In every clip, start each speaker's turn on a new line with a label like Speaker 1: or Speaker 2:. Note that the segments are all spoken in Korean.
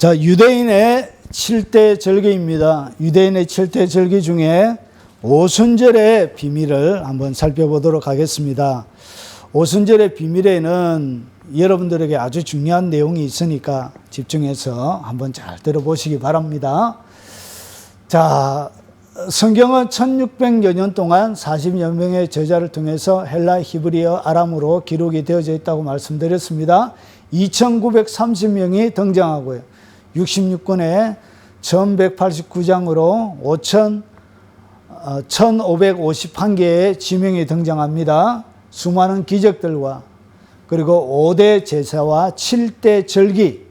Speaker 1: 자, 유대인의 7대 절기입니다. 유대인의 7대 절기 중에 오순절의 비밀을 한번 살펴보도록 하겠습니다. 오순절의 비밀에는 여러분들에게 아주 중요한 내용이 있으니까 집중해서 한번 잘 들어보시기 바랍니다. 자, 성경은 1600여 년 동안 40여 명의 저자를 통해서 헬라, 히브리어, 아람어로 기록이 되어져 있다고 말씀드렸습니다. 2930명이 등장하고요. 66권에 1189장으로 1551개의 지명이 등장합니다. 수많은 기적들과 그리고 5대 제사와 7대 절기,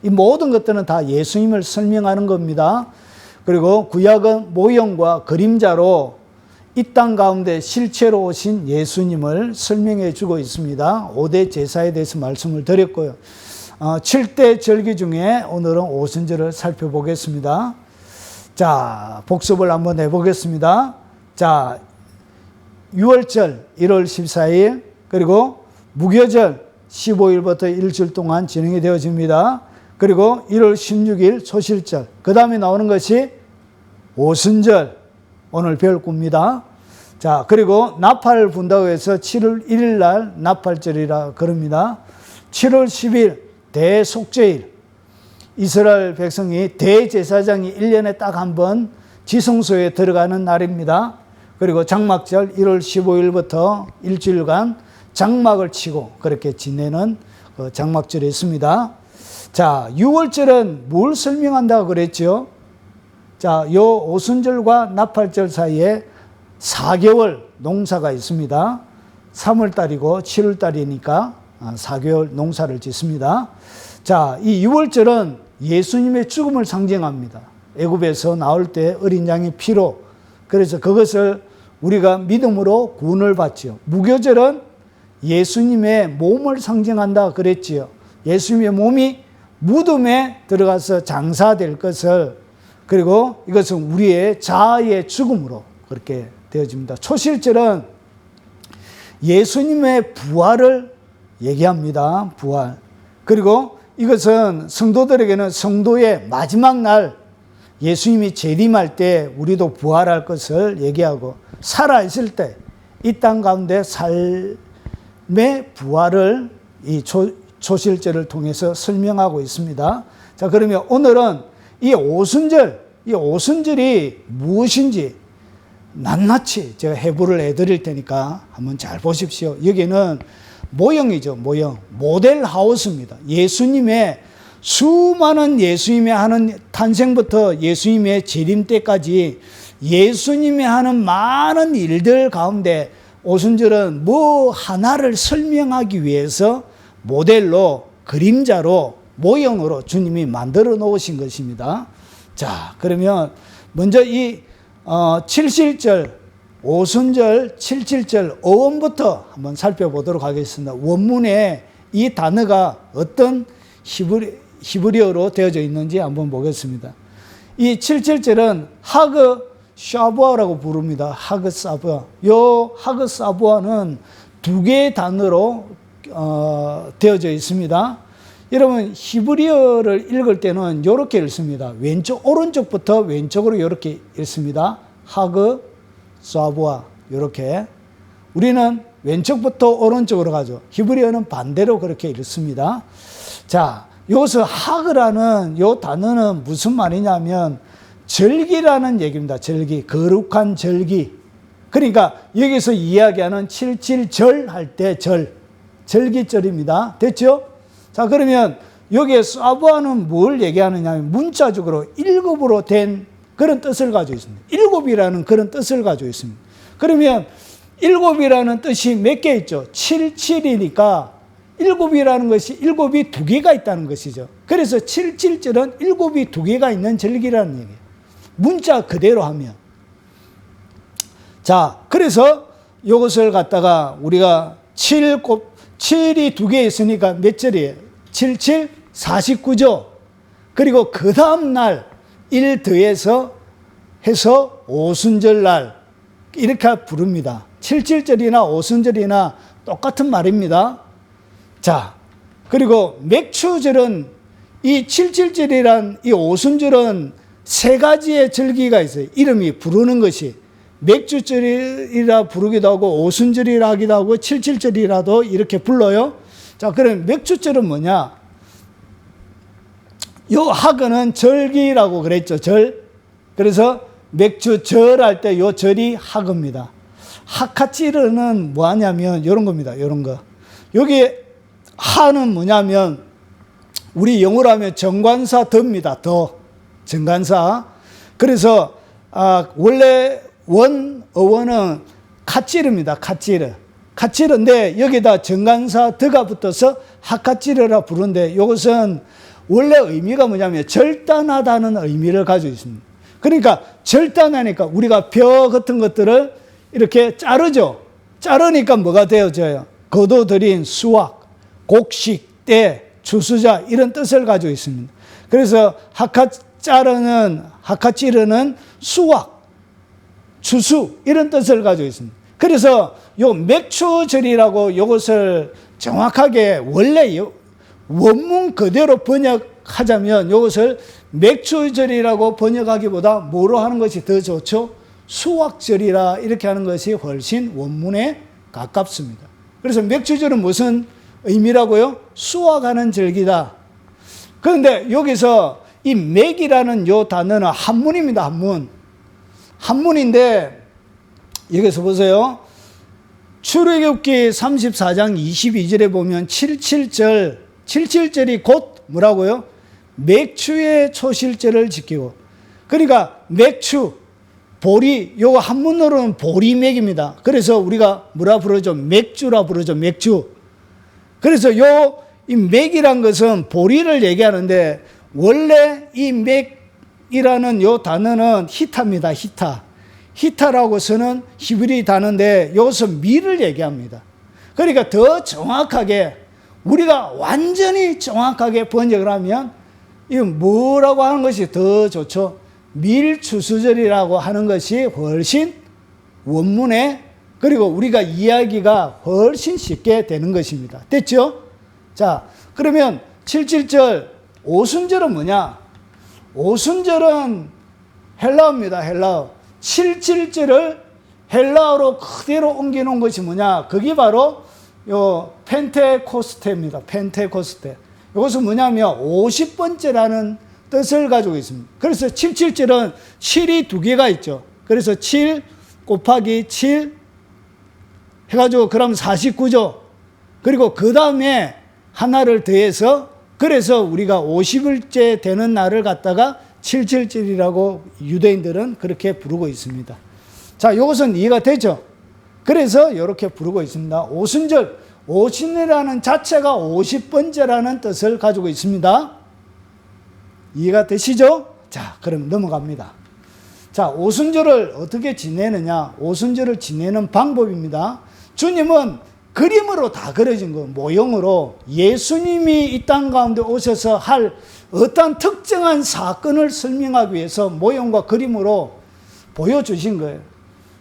Speaker 1: 이 모든 것들은 다 예수님을 설명하는 겁니다. 그리고 구약은 모형과 그림자로 이 땅 가운데 실체로 오신 예수님을 설명해 주고 있습니다. 5대 제사에 대해서 말씀을 드렸고요. 7대 절기 중에 오늘은 오순절을 살펴보겠습니다. 자, 복습을 한번 해보겠습니다. 자, 6월절 1월 14일 그리고 무교절 15일부터 일주일 동안 진행이 되어집니다. 그리고 1월 16일 소실절, 그 다음에 나오는 것이 오순절, 오늘 배울 겁니다. 자, 그리고 나팔을 분다고 해서 7월 1일 날 나팔절이라 그럽니다. 7월 10일 대속죄일, 이스라엘 백성이 대제사장이 1년에 딱 한 번 지성소에 들어가는 날입니다. 그리고 장막절 1월 15일부터 일주일간 장막을 치고 그렇게 지내는 장막절이 있습니다. 자, 6월절은 뭘 설명한다고 그랬죠? 자, 요 오순절과 나팔절 사이에 4개월 농사가 있습니다. 3월달이고 7월달이니까 4개월 농사를 짓습니다. 자, 이 6월절은 예수님의 죽음을 상징합니다. 애굽에서 나올 때 어린 양의 피로, 그래서 그것을 우리가 믿음으로 구원을 받죠. 무교절은 예수님의 몸을 상징한다 그랬지요. 예수님의 몸이 무덤에 들어가서 장사될 것을, 그리고 이것은 우리의 자아의 죽음으로 그렇게 되어집니다. 초실절은 예수님의 부활을 얘기합니다. 부활. 그리고 이것은 성도들에게는 성도의 마지막 날, 예수님이 재림할 때 우리도 부활할 것을 얘기하고, 살아있을 때 이 땅 가운데 삶의 부활을 이 초실절을 통해서 설명하고 있습니다. 자, 그러면 오늘은 이 오순절이 무엇인지 낱낱이 제가 해부를 해드릴 테니까 한번 잘 보십시오. 여기는 모형이죠, 모형. 모델 하우스입니다. 예수님의 수많은 예수님의 하는 탄생부터 예수님의 재림 때까지 예수님이 하는 많은 일들 가운데 오순절은 뭐 하나를 설명하기 위해서 모델로, 그림자로, 모형으로 주님이 만들어 놓으신 것입니다. 자, 그러면 먼저 이 7실절, 오순절, 7.7절 어원부터 한번 살펴보도록 하겠습니다. 원문에 이 단어가 어떤 히브리어로 되어져 있는지 한번 보겠습니다. 이 7.7절은 하그 샤부아라고 부릅니다. 하그 사부아. 요 하그 사부아는 두 개의 단어로 되어져 있습니다. 여러분, 히브리어를 읽을 때는 이렇게 읽습니다. 오른쪽부터 왼쪽으로 이렇게 읽습니다. 하그 사부아, 이렇게. 우리는 왼쪽부터 오른쪽으로 가죠. 히브리어는 반대로 그렇게 읽습니다. 자, 여기서 하그라는 요 단어는 무슨 말이냐면 절기라는 얘기입니다. 절기, 거룩한 절기. 그러니까 여기서 이야기하는 7.7절 할 때 절기절입니다. 됐죠? 자, 그러면 여기에 사부아는 뭘 얘기하느냐 하면 문자적으로 7으로 된 그런 뜻을 가지고 있습니다. 7이라는 그런 뜻을 가지고 있습니다. 그러면 7이라는 뜻이 몇 개 있죠? 7이니까 7이라는 것이 7이 두 개가 있다는 것이죠. 그래서 7.7절은 7이 두 개가 있는 절기라는 얘기예요. 문자 그대로 하면. 자, 그래서 이것을 갖다가 우리가 7이 두 개 있으니까 몇 절이에요? 7, 49죠. 그리고 그 다음 날 1 더해서 해서 오순절날 이렇게 부릅니다. 7.7절이나 오순절이나 똑같은 말입니다. 자, 그리고 맥추절은 이 77절이란 이 오순절은 세 가지의 절기가 있어요. 이름이 부르는 것이 맥주절이라 부르기도 하고 오순절이라 하기도 하고 77절이라도 이렇게 불러요. 자, 그럼 맥주절은 뭐냐? 요 하근은 절기라고 그랬죠. 절. 그래서 맥주절 할 때 요 절이 하근입니다. 하카찌르는 뭐 하냐면 요런 겁니다. 요런 거. 여기 하는 뭐냐면 우리 영어로 하면 정관사 더입니다. 더. 정관사. 그래서 원래 어원은 카찌르입니다. 카찌르. 카찌르인데 여기다 정관사 더가 붙어서 하카찌르라 부르는데 이것은 원래 의미가 뭐냐면 절단하다는 의미를 가지고 있습니다. 그러니까 절단하니까 우리가 벼 같은 것들을 이렇게 자르죠. 자르니까 뭐가 되어져요? 거둬들인 수확, 곡식, 때, 추수자 이런 뜻을 가지고 있습니다. 그래서 하카찌르는 수확, 추수 이런 뜻을 가지고 있습니다. 그래서 요 맥추절이라고 이것을 정확하게 원래 원문 그대로 번역하자면 이것을 맥추절이라고 번역하기보다 뭐로 하는 것이 더 좋죠? 수확절이라 이렇게 하는 것이 훨씬 원문에 가깝습니다. 그래서 맥추절은 무슨 의미라고요? 수확하는 절기다. 그런데 여기서 이 맥이라는 요 단어는 한문입니다. 한문. 한문인데 여기서 보세요. 출애굽기 34장 22절에 보면 77절이 곧 뭐라고요? 맥추의 초실절을 지키고. 그러니까 맥추, 보리, 요거 한문으로는 보리맥입니다. 그래서 우리가 뭐라 부르죠? 맥주라 부르죠. 맥주. 그래서 이 맥이란 것은 보리를 얘기하는데 원래 이 맥이라는 요 단어는 히타입니다. 히타라고 쓰는 히브리 단어인데 여기서 밀을 얘기합니다. 그러니까 더 정확하게 우리가 완전히 정확하게 번역을 하면 이거 뭐라고 하는 것이 더 좋죠? 밀추수절이라고 하는 것이 훨씬 원문에 그리고 우리가 이야기가 훨씬 쉽게 되는 것입니다. 됐죠? 자, 그러면 77절 오순절은 뭐냐? 오순절은 헬라어입니다. 헬라어. 77절을 헬라어로 그대로 옮겨놓은 것이 뭐냐? 그게 바로 요 펜테코스테입니다. 펜테코스테. 이것은 뭐냐면 50번째라는 뜻을 가지고 있습니다. 그래서 77절은 7이 두 개가 있죠. 그래서 7 곱하기 7 해가지고 그럼 49죠. 그리고 그 다음에 하나를 더해서 그래서 우리가 50일째 되는 날을 갖다가 77절이라고 유대인들은 그렇게 부르고 있습니다. 자, 이것은 이해가 되죠? 그래서 이렇게 부르고 있습니다. 오순절, 오순이라는 자체가 50번째라는 뜻을 가지고 있습니다. 이해가 되시죠? 자, 그럼 넘어갑니다. 자, 오순절을 어떻게 지내느냐? 오순절을 지내는 방법입니다. 주님은 그림으로 다 그려진 거, 모형으로 예수님이 이 땅 가운데 오셔서 할 어떤 특정한 사건을 설명하기 위해서 모형과 그림으로 보여주신 거예요.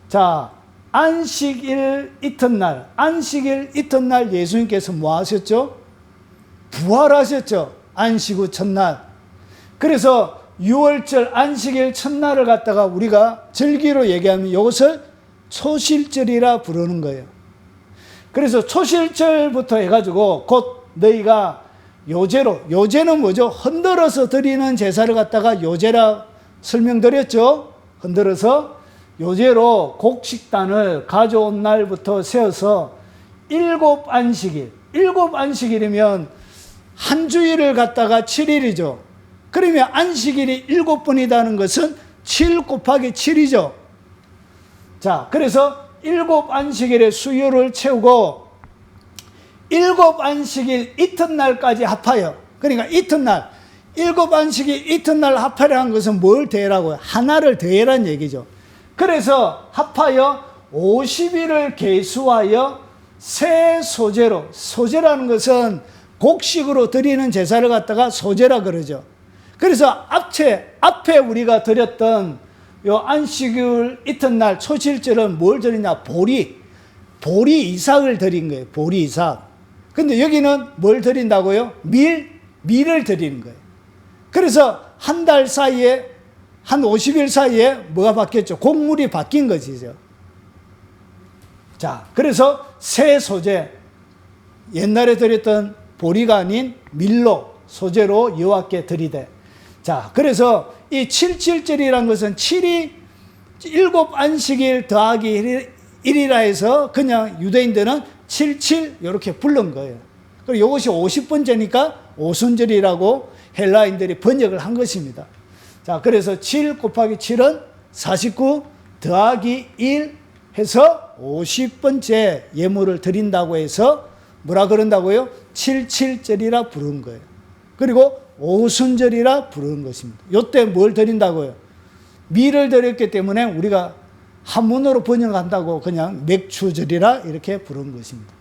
Speaker 1: 자, 안식일 이튿날, 안식일 이튿날 예수님께서 뭐 하셨죠? 부활하셨죠. 안식 후 첫날. 그래서 6월절 안식일 첫날을 갖다가 우리가 절기로 얘기하면 이것을 초실절이라 부르는 거예요. 그래서 초실절부터 해가지고 곧 너희가 요제는 뭐죠? 흔들어서 드리는 제사를 갖다가 요제라 설명드렸죠? 흔들어서 요제로 곡식단을 가져온 날부터 세어서 7안식일이면 한 주일을 갖다가 7일이죠. 그러면 안식일이 7번이라는 것은 7 곱하기 7이죠. 자, 그래서 7안식일의 수요를 채우고 7안식일 이튿날까지 합하여. 그러니까 이튿날 7안식일 이튿날 합하라는 것은 뭘 더해라고요? 하나를 더해라는 얘기죠. 그래서 합하여 50일을 계수하여 새 소제로, 소제라는 것은 곡식으로 드리는 제사를 갖다가 소제라 그러죠. 그래서 앞에 우리가 드렸던 요 안식일 이튿날 초실절은 뭘 드리냐? 보리 이삭을 드린 거예요. 보리 이삭. 근데 여기는 뭘 드린다고요? 밀을 드리는 거예요. 그래서 한 달 사이에, 한 50일 사이에 뭐가 바뀌었죠? 곡물이 바뀐 것이죠. 자, 그래서 새 소재, 옛날에 드렸던 보리가 아닌 밀로, 소재로 여호와께 드리되. 자, 그래서 이 77절이라는 것은 7이 7 안식일 더하기 1이라 해서 그냥 유대인들은 77 이렇게 부른 거예요. 그리고 이것이 50번째니까 오순절이라고 헬라인들이 번역을 한 것입니다. 자, 그래서 7 곱하기 7은 49 더하기 1 해서 50번째 예물을 드린다고 해서 뭐라 그런다고요? 77절이라 부른 거예요. 그리고 오순절이라 부르는 것입니다. 이때 뭘 드린다고요? 밀을 드렸기 때문에 우리가 한문으로 번역한다고 그냥 맥추절이라 이렇게 부른 것입니다.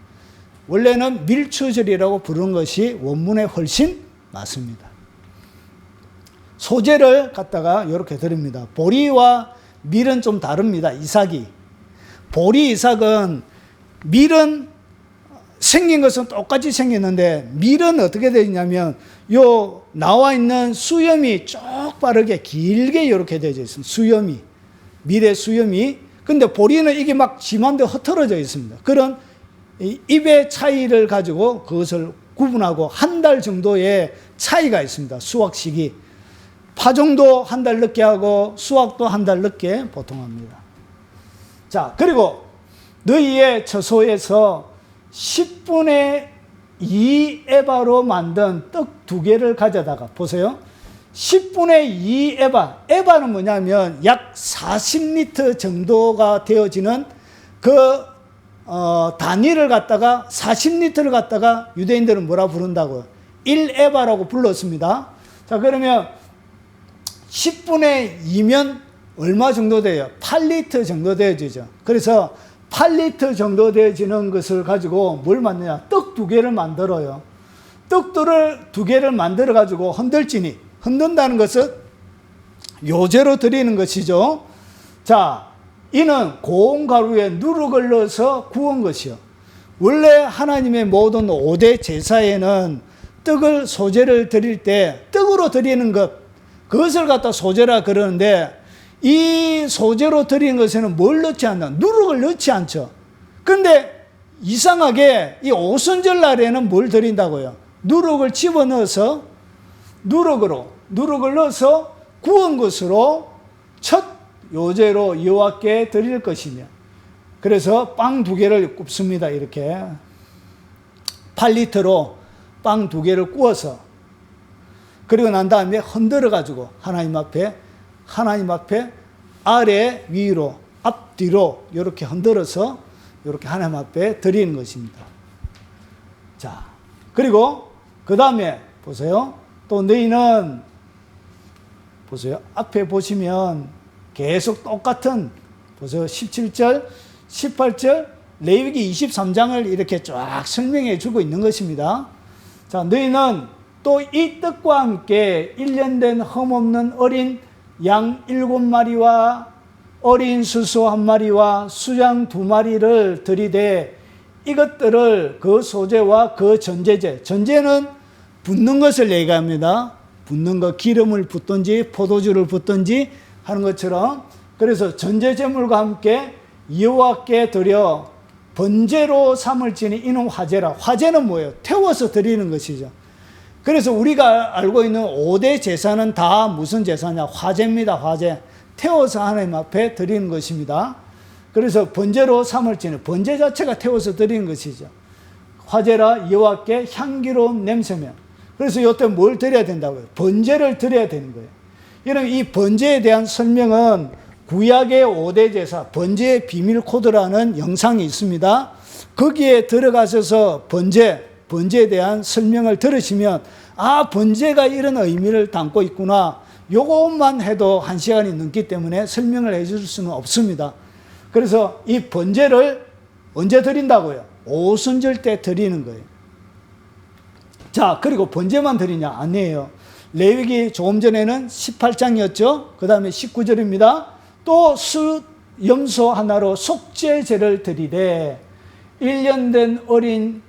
Speaker 1: 원래는 밀추절이라고 부른 것이 원문에 훨씬 맞습니다. 소재를 갖다가 이렇게 드립니다. 보리와 밀은 좀 다릅니다. 이삭이. 보리 이삭은, 밀은 생긴 것은 똑같이 생겼는데 밀은 어떻게 되냐면 요 나와 있는 수염이 쭉 빠르게 길게 이렇게 되어 있습니다. 수염이. 밀의 수염이. 근데 보리는 이게 막 심한데 흩어져 있습니다. 그런 잎의 차이를 가지고 그것을 구분하고 한 달 정도의 차이가 있습니다. 수확 시기. 파종도 한 달 늦게 하고 수확도 한 달 늦게 보통 합니다. 자, 그리고 너희의 처소에서 10분의 2 에바로 만든 떡 2개를 가져다가, 보세요. 10분의 2 에바. 에바는 뭐냐면 약 40리터 정도가 되어지는 그 단위를 갖다가 40리터를 갖다가 유대인들은 뭐라 부른다고요? 1에바라고 불렀습니다. 자, 그러면 10분의 2면 얼마 정도 돼요? 8리터 정도 되어지죠. 그래서 8리터 정도 되어지는 것을 가지고 뭘 만드냐? 떡 2개를 만들어요. 떡들을 2개를 만들어 가지고 흔들지니, 흔든다는 것은 요제로 드리는 것이죠. 자, 이는 고운 가루에 누룩을 넣어서 구운 것이요. 원래 하나님의 모든 5대 제사에는 떡을 소제를 드릴 때 떡으로 드리는 것, 그것을 갖다 소제라 그러는데, 이 소제로 드리는 것에는 뭘 넣지 않나? 누룩을 넣지 않죠. 근데 이상하게 이 오순절 날에는 뭘 드린다고요? 누룩을 집어넣어서 누룩을 넣어서 구운 것으로 첫 요제로 여호와께 드릴 것이며, 그래서 빵 2개를 굽습니다. 이렇게 8리터로 빵 2개를 구워서, 그리고 난 다음에 흔들어 가지고 하나님 앞에 아래 위로 앞뒤로 이렇게 흔들어서 이렇게 하나님 앞에 드리는 것입니다. 자, 그리고 그 다음에 보세요. 또 너희는, 보세요. 앞에 보시면 계속 똑같은, 보세요. 17절, 18절, 레위기 23장을 이렇게 쫙 설명해 주고 있는 것입니다. 자, 너희는 또 이 떡과 함께 1년 된 흠없는 어린 양 7마리와 어린 수소 1마리와 수양 2마리를 드리되, 이것들을 그 소제와 그 전제제, 전제는 붓는 것을 얘기합니다. 붓는 것, 기름을 붓든지 포도주를 붓든지 하는 것처럼, 그래서 전제제물과 함께 여호와께 드려 번제로 삼을지니 이는 화제라. 화제는 뭐예요? 태워서 드리는 것이죠. 그래서 우리가 알고 있는 5대 제사는 다 무슨 제사냐? 화제입니다. 화제. 태워서 하나님 앞에 드리는 것입니다. 그래서 번제로 삼을지는, 번제 자체가 태워서 드리는 것이죠. 화제라 여호와께 향기로운 냄새며. 그래서 이때 뭘 드려야 된다고요? 번제를 드려야 되는 거예요. 여러분, 이 번제에 대한 설명은 구약의 5대 제사, 번제의 비밀 코드라는 영상이 있습니다. 거기에 들어가셔서 번제에 대한 설명을 들으시면, 아, 번제가 이런 의미를 담고 있구나. 요것만 해도 1시간이 넘기 때문에 설명을 해줄 수는 없습니다. 그래서 이 번제를 언제 드린다고요? 오순절 때 드리는 거예요. 자, 그리고 번제만 드리냐? 아니에요. 레위기 조금 전에는 18장이었죠. 그 다음에 19절입니다. 또 염소 하나로 속죄제를 드리되 1년 된 어린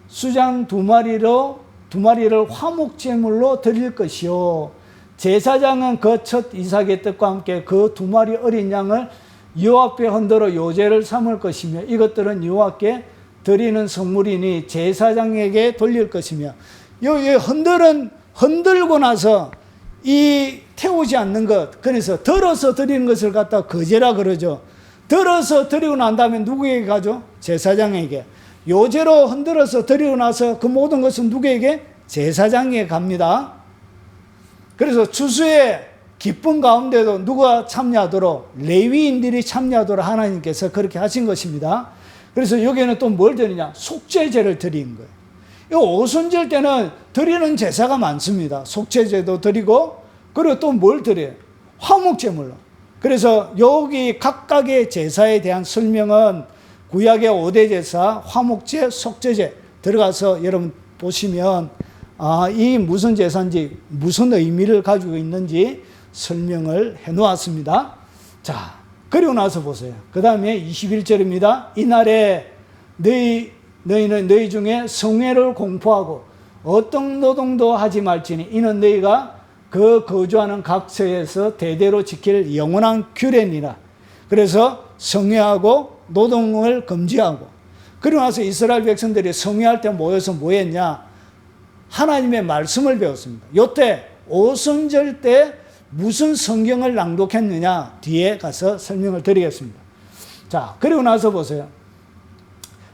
Speaker 1: 수장 2마리를 화목제물로 드릴 것이요. 제사장은 그 첫 이삭의 뜻과 함께 그 두 마리 어린 양을 여호와께 흔들어 요제를 삼을 것이며 이것들은 여호와께 드리는 선물이니 제사장에게 돌릴 것이며 여기 흔들고 나서 이 태우지 않는 것, 그래서 덜어서 드리는 것을 갖다 거제라 그러죠. 덜어서 드리고 난 다음에 누구에게 가죠? 제사장에게. 요제로 흔들어서 드리고 나서 그 모든 것은 누구에게? 제사장에게 갑니다. 그래서 추수의 기쁨 가운데도 누가 참여하도록, 레위인들이 참여하도록 하나님께서 그렇게 하신 것입니다. 그래서 여기에는 또 뭘 드리냐? 속죄제를 드리는 거예요. 이 오순절 때는 드리는 제사가 많습니다. 속죄제도 드리고, 그리고 또 뭘 드려요? 화목제물로. 그래서 여기 각각의 제사에 대한 설명은 구약의 5대 제사, 화목제, 속죄제 들어가서 여러분 보시면 이 무슨 제사인지 무슨 의미를 가지고 있는지 설명을 해 놓았습니다. 자, 그리고 나서 보세요. 그 다음에 21절입니다. 이날에 너희는 너희 중에 성회를 공포하고 어떤 노동도 하지 말지니 이는 너희가 그 거주하는 각 서에서 대대로 지킬 영원한 규례니라. 그래서 성회하고 노동을 금지하고, 그리고 나서 이스라엘 백성들이 성회할 때 모여서 뭐 했냐? 하나님의 말씀을 배웠습니다. 요때 오순절 때 무슨 성경을 낭독했느냐? 뒤에 가서 설명을 드리겠습니다. 자, 그리고 나서 보세요.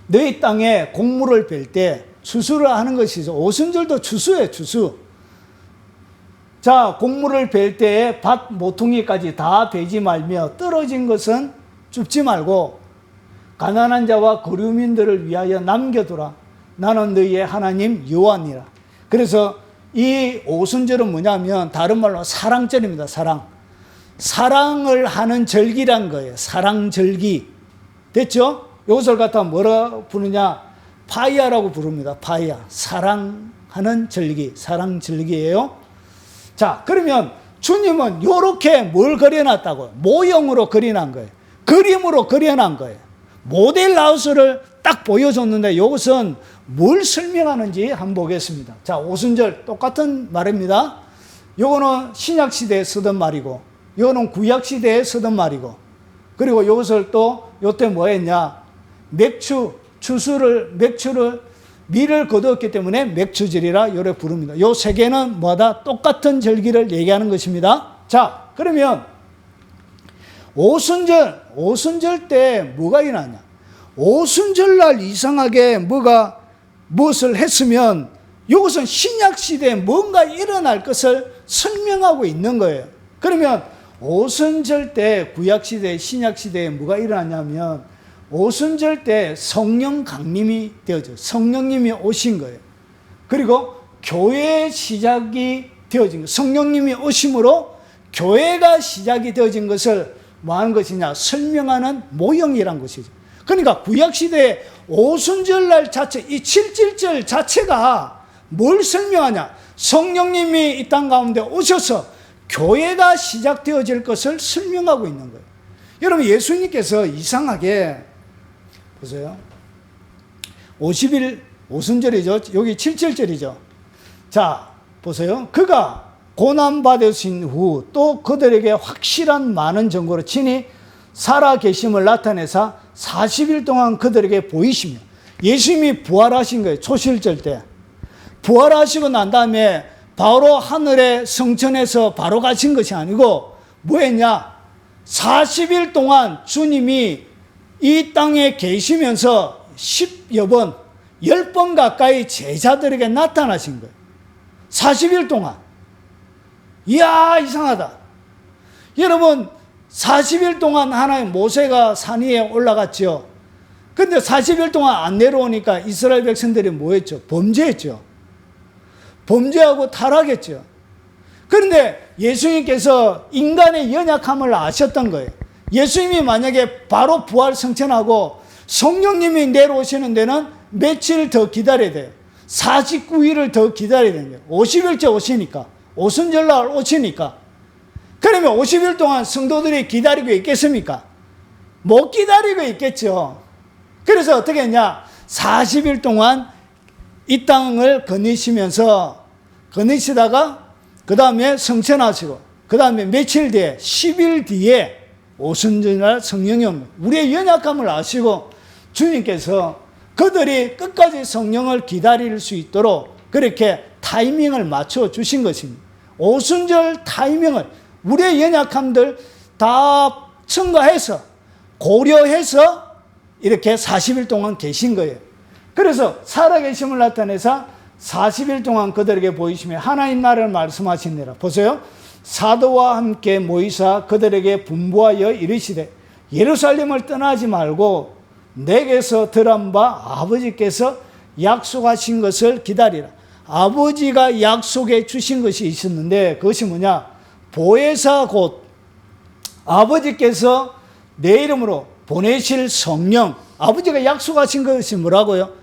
Speaker 1: 너희 땅에 곡물을 벨 때 추수를 하는 것이죠. 오순절도 추수예요, 추수. 자, 곡물을 벨 때에 밭 모퉁이까지 다 베지 말며 떨어진 것은 줍지 말고 가난한 자와 거류민들을 위하여 남겨두라. 나는 너희의 하나님 여호와니라. 그래서 이 오순절은 뭐냐면 다른 말로 사랑절입니다. 사랑을 하는 절기란 거예요. 사랑절기. 됐죠? 이것을 갖다 뭐라 부르냐? 파이아라고 부릅니다. 파이아. 사랑하는 절기. 사랑절기예요. 자, 그러면 주님은 이렇게 뭘 그려놨다고요? 모형으로 그려놓은 거예요. 그림으로 그려놓은 거예요. 모델 하우스를 딱 보여줬는데 이것은 뭘 설명하는지 한번 보겠습니다. 자, 오순절 똑같은 말입니다. 이거는 신약시대에 쓰던 말이고 이거는 구약시대에 쓰던 말이고, 그리고 이것을 또 이때 뭐 했냐? 추수를 밀을 거두었기 때문에 맥추절이라 요래 부릅니다. 요 세 개는 뭐다? 똑같은 절기를 얘기하는 것입니다. 자, 그러면 오순절 때 뭐가 일어나냐? 오순절 날 이상하게 무엇을 했으면 이것은 신약시대에 뭔가 일어날 것을 설명하고 있는 거예요. 그러면 오순절 때 구약시대, 신약시대에 뭐가 일어나냐면 오순절 때 성령 강림이 되어져. 성령님이 오신 거예요. 그리고 교회의 시작이 되어진 거예요. 성령님이 오심으로 교회가 시작이 되어진 것을 뭐 하는 것이냐? 설명하는 모형이란 것이죠. 그러니까 구약시대의 오순절날 자체, 이 7.7절 자체가 뭘 설명하냐? 성령님이 이 땅 가운데 오셔서 교회가 시작되어질 것을 설명하고 있는 거예요. 여러분, 예수님께서 이상하게 보세요. 50일 오순절이죠. 여기 7.7절이죠. 자, 보세요. 그가 고난받으신 후 또 그들에게 확실한 많은 증거로 친히 살아계심을 나타내사 40일 동안 그들에게 보이시며, 예수님이 부활하신 거예요. 초실절 때. 부활하시고 난 다음에 바로 하늘의 성천에서 바로 가신 것이 아니고 뭐 했냐? 40일 동안 주님이 이 땅에 계시면서 10여 번, 10번 가까이 제자들에게 나타나신 거예요. 40일 동안. 이야, 이상하다. 여러분, 40일 동안 하나님 모세가 산 위에 올라갔죠. 근데 40일 동안 안 내려오니까 이스라엘 백성들이 뭐 했죠? 범죄했죠. 범죄하고 타락했죠. 그런데 예수님께서 인간의 연약함을 아셨던 거예요. 예수님이 만약에 바로 부활 성천하고 성령님이 내려오시는 데는 며칠 더 기다려야 돼요. 49일을 더 기다려야 되는 거예요. 50일째 오시니까. 오순절날 오시니까. 그러면 50일 동안 성도들이 기다리고 있겠습니까? 못 기다리고 있겠죠. 그래서 어떻게 했냐? 40일 동안 이 땅을 거니시다가 그 다음에 성천하시고, 그 다음에 며칠 뒤에 10일 뒤에 오순절날 성령이 옵니다. 우리의 연약함을 아시고 주님께서 그들이 끝까지 성령을 기다릴 수 있도록 그렇게 타이밍을 맞춰 주신 것입니다. 오순절 타이밍을 우리의 연약함들 다 첨가해서 고려해서 이렇게 40일 동안 계신 거예요. 그래서 살아계심을 나타내서 40일 동안 그들에게 보이시며 하나님 나라를 말씀하시니라. 보세요. 사도와 함께 모이사 그들에게 분부하여 이르시되 예루살렘을 떠나지 말고 내게서 들은 바 아버지께서 약속하신 것을 기다리라. 아버지가 약속해 주신 것이 있었는데 그것이 뭐냐? 보혜사 곧 아버지께서 내 이름으로 보내실 성령. 아버지가 약속하신 것이 뭐라고요?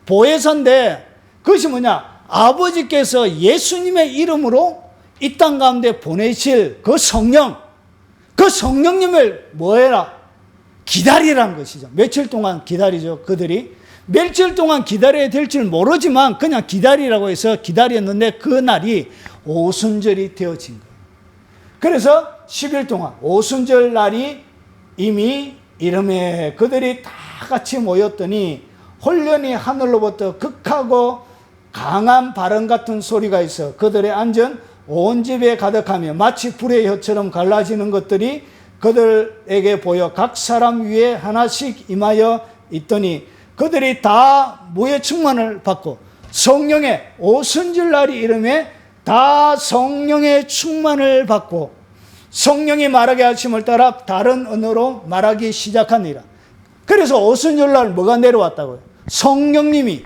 Speaker 1: 보혜사인데 그것이 뭐냐? 아버지께서 예수님의 이름으로 이 땅 가운데 보내실 그 성령, 그 성령님을 뭐해라? 기다리라는 것이죠. 며칠 동안 기다리죠. 그들이 며칠 동안 기다려야 될 줄 모르지만 그냥 기다리라고 해서 기다렸는데 그 날이 오순절이 되어진 거예요. 그래서 10일 동안 오순절 날이 이미 이름에 그들이 다 같이 모였더니 홀련히 하늘로부터 극하고 강한 바람 같은 소리가 있어 그들의 안전 온 집에 가득하며 마치 불의 혀처럼 갈라지는 것들이 그들에게 보여 각 사람 위에 하나씩 임하여 있더니 그들이 다 무의 충만을 받고 성령의 오순절 날이 이름에 다 성령의 충만을 받고 성령이 말하게 하심을 따라 다른 언어로 말하기 시작하니라. 그래서 오순절 날 뭐가 내려왔다고요? 성령님이.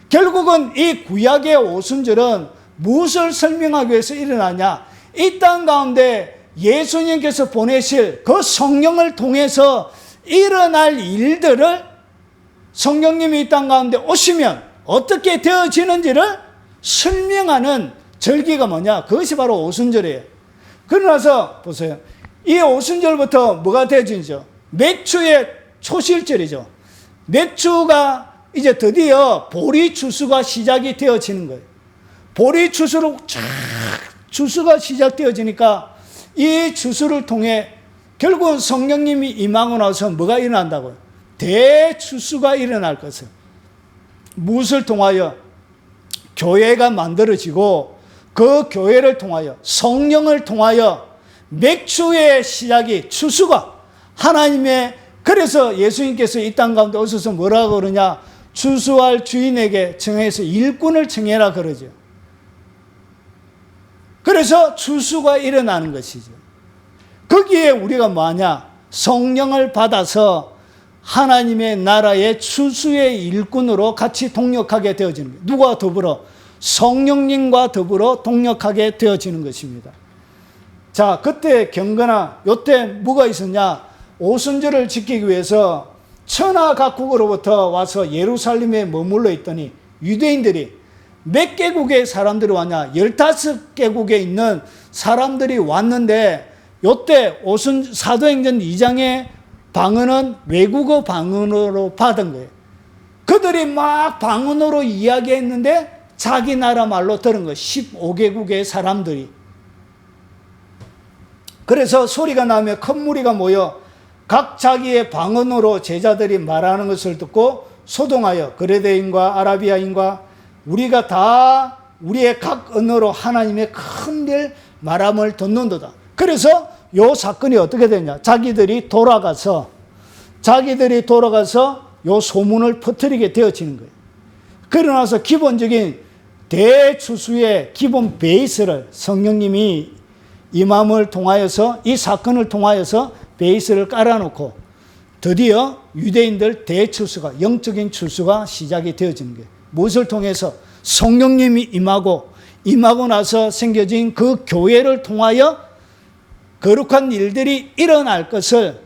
Speaker 1: 결국은 이 구약의 오순절은 무엇을 설명하기 위해서 일어나냐? 이 땅 가운데 예수님께서 보내실 그 성령을 통해서 일어날 일들을 성령님이 이 땅 가운데 오시면 어떻게 되어지는지를 설명하는 절기가 뭐냐? 그것이 바로 오순절이에요. 그러나서 보세요. 이 오순절부터 뭐가 되어지죠? 매추의 초실절이죠. 매추가 이제 드디어 보리 추수가 시작이 되어지는 거예요. 보리 추수로 쫙 추수가 시작되어지니까 이 추수를 통해 결국은 성령님이 임하고 나서 뭐가 일어난다고요? 대추수가 일어날 것을. 무엇을 통하여? 교회가 만들어지고 그 교회를 통하여 성령을 통하여 맥추의 시작이 추수가 하나님의 그래서 예수님께서 이 땅 가운데 오셔서 뭐라고 그러냐? 추수할 주인에게 정해서 일꾼을 정해라 그러죠. 그래서 추수가 일어나는 것이죠. 거기에 우리가 뭐하냐? 성령을 받아서 하나님의 나라의 추수의 일꾼으로 같이 동력하게 되어지는 거예요. 누가 더불어? 성령님과 더불어 동력하게 되어지는 것입니다. 자, 그때 경건아, 요때 뭐가 있었냐? 오순절을 지키기 위해서 천하 각국으로부터 와서 예루살렘에 머물러 있더니 유대인들이 몇 개국의 사람들이 왔냐? 15개국에 있는 사람들이 왔는데 요때 사도행전 2장의 방언은 외국어 방언으로 받은 거예요. 그들이 막 방언으로 이야기했는데 자기 나라 말로 들은 거예요. 15개국의 사람들이. 그래서 소리가 나며 큰 무리가 모여 각 자기의 방언으로 제자들이 말하는 것을 듣고 소동하여 그레데인과 아라비아인과 우리가 다 우리의 각 언어로 하나님의 큰 일 말함을 듣는도다. 그래서 요 사건이 어떻게 되냐? 자기들이 돌아가서 요 소문을 퍼뜨리게 되어지는 거예요. 그러나서 기본적인 대추수의 기본 베이스를 성령님이 임함을 통하여서 이 사건을 통하여서 베이스를 깔아놓고 드디어 유대인들 대추수가 영적인 추수가 시작이 되어지는 거예요. 무엇을 통해서? 성령님이 임하고 나서 생겨진 그 교회를 통하여 거룩한 일들이 일어날 것을,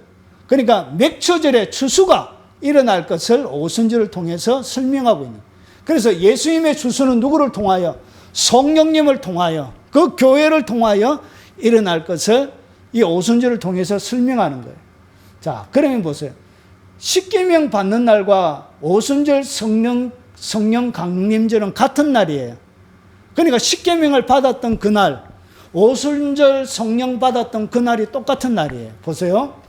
Speaker 1: 그러니까 맥추절의 추수가 일어날 것을 오순절을 통해서 설명하고 있는 거예요. 그래서 예수님의 추수는 누구를 통하여? 성령님을 통하여 그 교회를 통하여 일어날 것을 이 오순절을 통해서 설명하는 거예요. 자, 그러면 보세요. 십계명 받는 날과 오순절 성령 강림절은 같은 날이에요. 그러니까 십계명을 받았던 그날 오순절 성령 받았던 그날이 똑같은 날이에요. 보세요.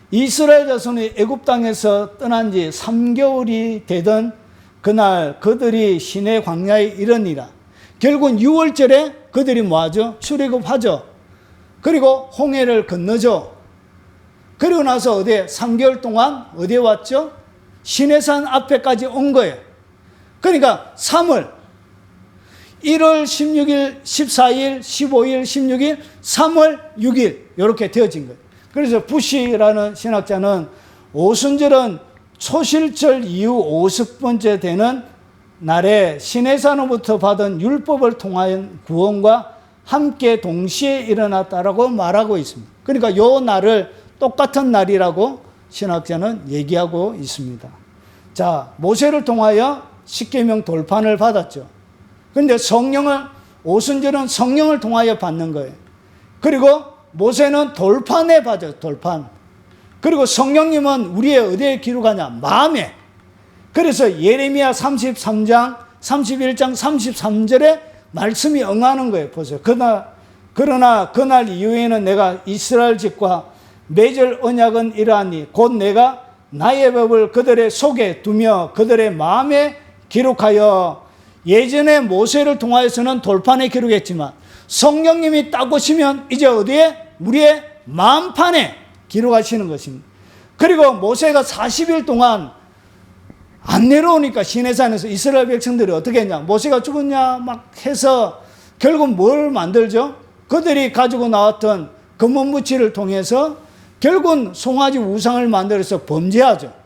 Speaker 1: 이스라엘 자손이 애굽 땅에서 떠난 지 3개월이 되던 그날 그들이 시내 광야에 이르니라. 결국은 6월절에 그들이 뭐하죠? 출애굽하죠. 그리고 홍해를 건너죠. 그리고 나서 어디에 3개월 동안 어디에 왔죠? 시내산 앞에까지 온 거예요. 그러니까 3월 1월 16일, 14일, 15일, 16일, 3월 6일 이렇게 되어진 거예요. 그래서 부시라는 신학자는 오순절은 초실절 이후 50번째 되는 날에 시내산으로부터 받은 율법을 통한 구원과 함께 동시에 일어났다라고 말하고 있습니다. 그러니까 요 날을 똑같은 날이라고 신학자는 얘기하고 있습니다. 자, 모세를 통하여 십계명 돌판을 받았죠. 그런데 성령을, 오순절은 성령을 통하여 받는 거예요. 그리고 모세는 돌판에 받아요. 돌판. 그리고 성령님은 우리의 어디에 기록하냐? 마음에. 그래서 예레미야 33장, 31장, 33절에 말씀이 응하는 거예요. 보세요. 그러나 그날 이후에는 내가 이스라엘 집과 맺을 언약은 이러하니 곧 내가 나의 법을 그들의 속에 두며 그들의 마음에 기록하여. 예전에 모세를 통하여서는 돌판에 기록했지만 성령님이 딱 오시면 이제 어디에? 우리의 마음판에 기록하시는 것입니다. 그리고 모세가 40일 동안 안 내려오니까 시내산에서 이스라엘 백성들이 어떻게 했냐? 모세가 죽었냐? 막 해서 결국 뭘 만들죠? 그들이 가지고 나왔던 금은무치를 통해서 결국은 송아지 우상을 만들어서 범죄하죠.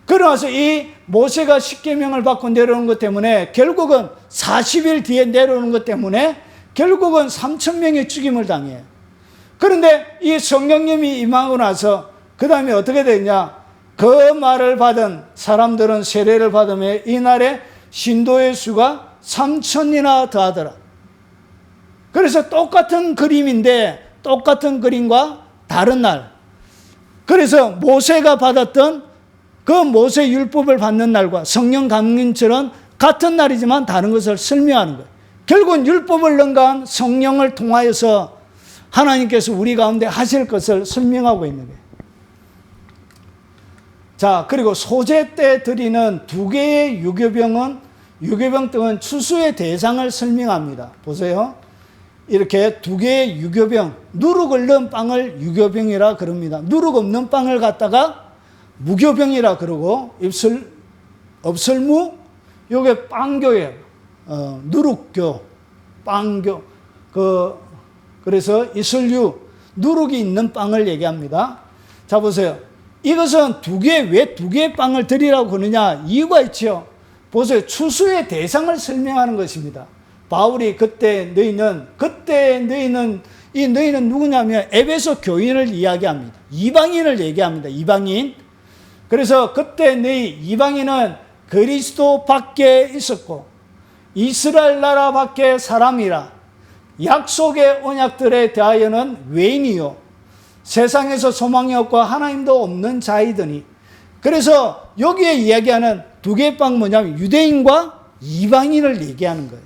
Speaker 1: 그러나서 이 모세가 십계명을 받고 내려오는 것 때문에 결국은 40일 뒤에 내려오는 것 때문에 결국은 3,000명의 죽임을 당해요. 그런데 이 성령님이 임하고 나서 그 다음에 어떻게 되냐? 그 말을 받은 사람들은 세례를 받으며 이날에 신도의 수가 3,000이나 더하더라. 그래서 똑같은 그림인데 똑같은 그림과 다른 날. 그래서 모세가 받았던 그 모세 율법을 받는 날과 성령 감림처럼 같은 날이지만 다른 것을 설명하는 거예요. 결국은 율법을 능가한 성령을 통하여서 하나님께서 우리 가운데 하실 것을 설명하고 있는 거예요. 자, 그리고 소제 때 드리는 2개의 유교병 등은 추수의 대상을 설명합니다. 보세요. 이렇게 2개의 유교병, 누룩을 넣은 빵을 유교병이라 그럽니다. 누룩 없는 빵을 갖다가 무교병이라 그러고, 업설무, 요게 빵교예요. 누룩교, 빵교. 그래서 이슬류, 누룩이 있는 빵을 얘기합니다. 자, 보세요. 이것은 왜 2개의 빵을 드리라고 그러냐? 이유가 있죠. 보세요. 추수의 대상을 설명하는 것입니다. 바울이 그때 너희는 누구냐면 에베소 교인을 이야기합니다. 이방인을 얘기합니다. 이방인. 그래서 그때 너희 이방인은 그리스도 밖에 있었고 이스라엘 나라 밖에 사람이라 약속의 언약들에 대하여는 외인이요 세상에서 소망이 없고 하나님도 없는 자이더니. 그래서 여기에 이야기하는 2개의 빵 뭐냐면 유대인과 이방인을 얘기하는 거예요.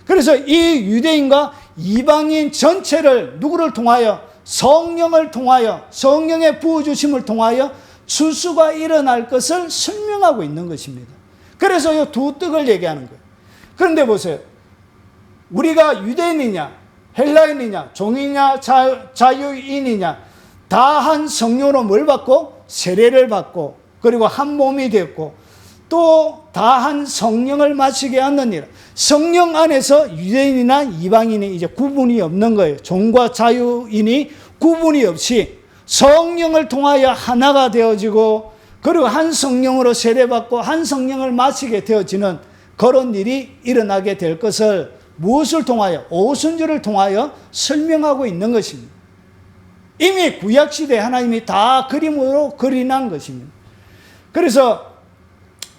Speaker 1: 그래서 이 유대인과 이방인 전체를 누구를 통하여? 성령을 통하여, 성령의 부어주심을 통하여 추수가 일어날 것을 설명하고 있는 것입니다. 그래서 이 2떡을 얘기하는 거예요. 그런데 보세요. 우리가 유대인이냐, 헬라인이냐, 종이냐, 자유인이냐, 다 한 성령으로 뭘 받고? 세례를 받고, 그리고 한 몸이 됐고, 또 다 한 성령을 마시게 하느니라. 성령 안에서 유대인이나 이방인이 이제 구분이 없는 거예요. 종과 자유인이 구분이 없이 성령을 통하여 하나가 되어지고, 그리고 한 성령으로 세례받고 한 성령을 마시게 되어지는 그런 일이 일어나게 될 것을 무엇을 통하여? 오순절을 통하여 설명하고 있는 것입니다. 이미 구약시대에 하나님이 다 그림으로 그려놓은 것입니다. 그래서